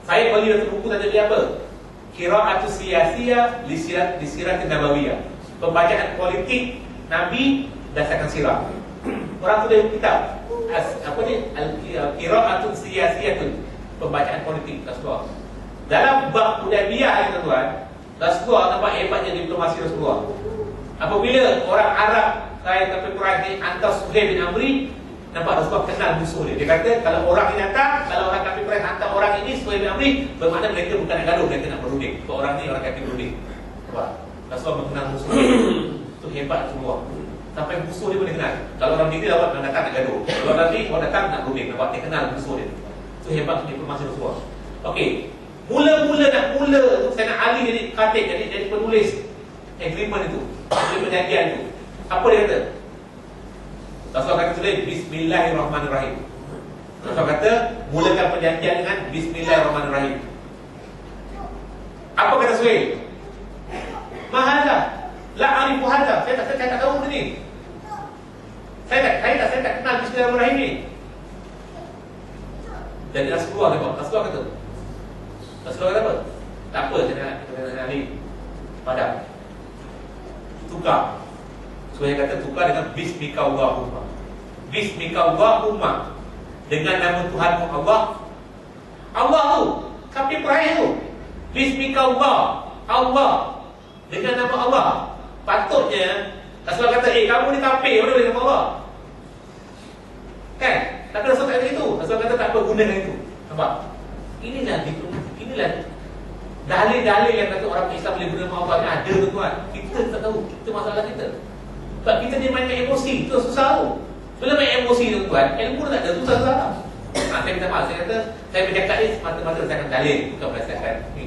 Saya beli satu buku tajuk dia apa? Qira'atus Siyasiyah li Siratin Nabawiyah. Pembacaan politik Nabi berdasarkan sirah. Orang tu dia kitab apa ni? Qira'atus Siyasiyah, pembacaan politik Rasulullah. Dalam bab Hudaybiyah ni tuan, Rasulullah nampak hebatnya diplomasi Rasulullah. Apabila orang Arab kafir Quraisy ni hantar Suhail bin Amri, nampak Rasulullah kenal musuh dia. Dia kata kalau orang ini datang, kalau orang kafir Quraisy hantar orang ini Suhail bin Amri, bermakna mereka bukan nak gaduh, mereka nak berunding. Kalau orang ni orang kafir berunding. Nampak? Rasulullah mengenal musuh dia. Itu hebat semua. Sampai musuh dia boleh kenal. Kalau orang ini dapat datang nak gaduh. Kalau orang ni orang datang nak berunding, nampak dia kenal musuh dia. Itu hebat diplomasi Rasulullah. Okey. Mula-mula tu saya nak alih jadi khatib, jadi penulis agreement itu, perjanjian itu. Apa dia kata? Rasulullah kata tulis Bismillahirrahmanirrahim. Rasulullah kata mulakan perjanjian dengan Bismillahirrahmanirrahim. Apa kata Suhail? Mahalah la arifu hadha. Saya tak tahu ni. Saya tak kenal Bismillahirrahmanirrahim ni. Dan Rasulullah kata apa? Tak apa, saya nak alih padam. Tukar. So yang kata tukar dengan Bismika Allahumma. Bismika Allahumma, dengan nama Tuhanmu Allah. Allah tu kafir Quraisy tu. Bismika Allah dengan nama Allah. Patutnya Rasulullah kata, kamu ni kafir, mana boleh nama Allah? Kan? Tapi Rasulullah tak kata itu. Rasulullah kata tak apa, gunakan itu. Nampak? Inilah dalil-dalil yang kata orang Islam boleh guna nama Allah ni ada tuan. Kita tak tahu. Itu masalah kita. Sebab kita ni mainkan emosi, itu susah tu. Bila main emosi tu tuan, ilmu tak ada, susah-susah tak. Saya minta maaf, saya kata saya bercakap ni semata-mata berdasarkan dalil, bukan berdasarkan ni.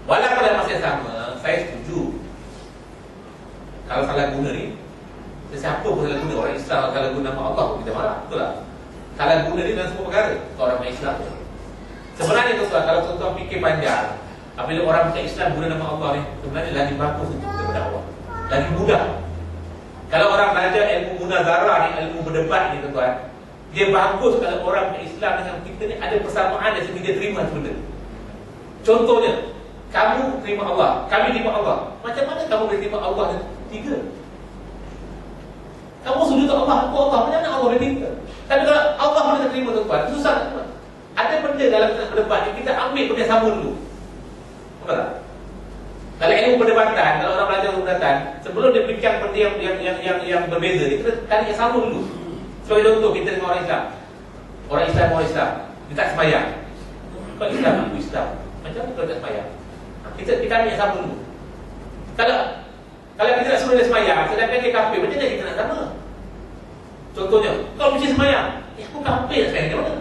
Walaupun pada masa yang sama, saya setuju kalau salah guna ni, siapa pun salah guna, orang Islam salah guna nama Allah pun kita marah, betul tak? Salah guna ni dalam semua perkara, orang Islam. Sebenarnya tuan, kalau tuan-tuan fikir panjang, Apabila orang bukan Islam guna nama Allah ni, sebenarnya lagi bagus untuk kita berdakwah, lagi mudah. Kalau orang belajar ilmu munazarah ni, ilmu berdebat ni tuan-tuan, dia bagus kalau orang bukan Islam dengan kita ni ada persamaan dari segi dia terima benda. Contohnya, kamu terima Allah, kami terima Allah. Macam mana kamu boleh terima Allah dan tiga? Kamu sujud untuk Allah, aku Allah, macam mana Allah boleh tiga? Tapi kalau Allah boleh terima tuan-tuan, susah tuan. Ada benda dalam berdebat ni, kita ambil benda sama dulu. Betul tak? Kalau ilmu perdebatan, kalau orang belajar perdebatan, sebelum dia bincang benda yang berbeza, kita cari yang sama dulu. Sebagai contoh, kita dengan orang Islam. Orang Islam, dia tak sembahyang. Kau Islam, aku Islam. Macam mana kau tak sembahyang? Kita ambil yang sama dulu. Kalau kita nak suruh dia sembahyang, sedangkan dia kafir, macam mana kita nak sama? Contohnya, kau mesti sembahyang. Aku kafir nak sembahyang, macam mana?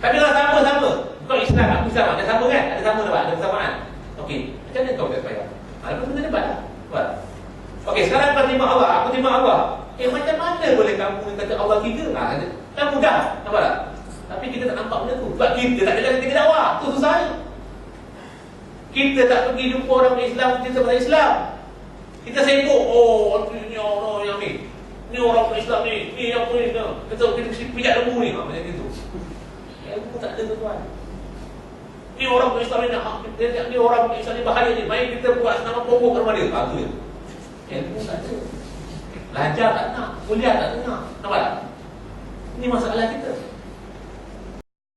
Tapi kalau sama-sama, kau Islam, aku Islam, ada sama kan? Ada sama tak? Ada persamaan. Okey, macam mana kau tak sembahyang? Lepas tu kita debat lah. Okey, sekarang kau terima Allah, aku terima Allah. Macam mana boleh kamu kata Allah tiga? Kan mudah, nampak tak? Tapi kita tak nampak benda tu. Sebab kita tak jalan ketika dakwah, tu susahnya. Kita tak pergi jumpa orang Islam, kita pada Islam. Kita sibuk, ni orang yang ni. Ni orang Islam ni yang apa ni. Kita pijak lembu ni, macam itu. Ilmu tak ada tuan. Ni orang Islam ni orang Islam ni bahaya ni. Main kita buat nama pokok ke rumah dia. Tu je. Ilmu tak ada. Belajar tak nak, kuliah tak nak. Nampak tak? Ini masalah kita.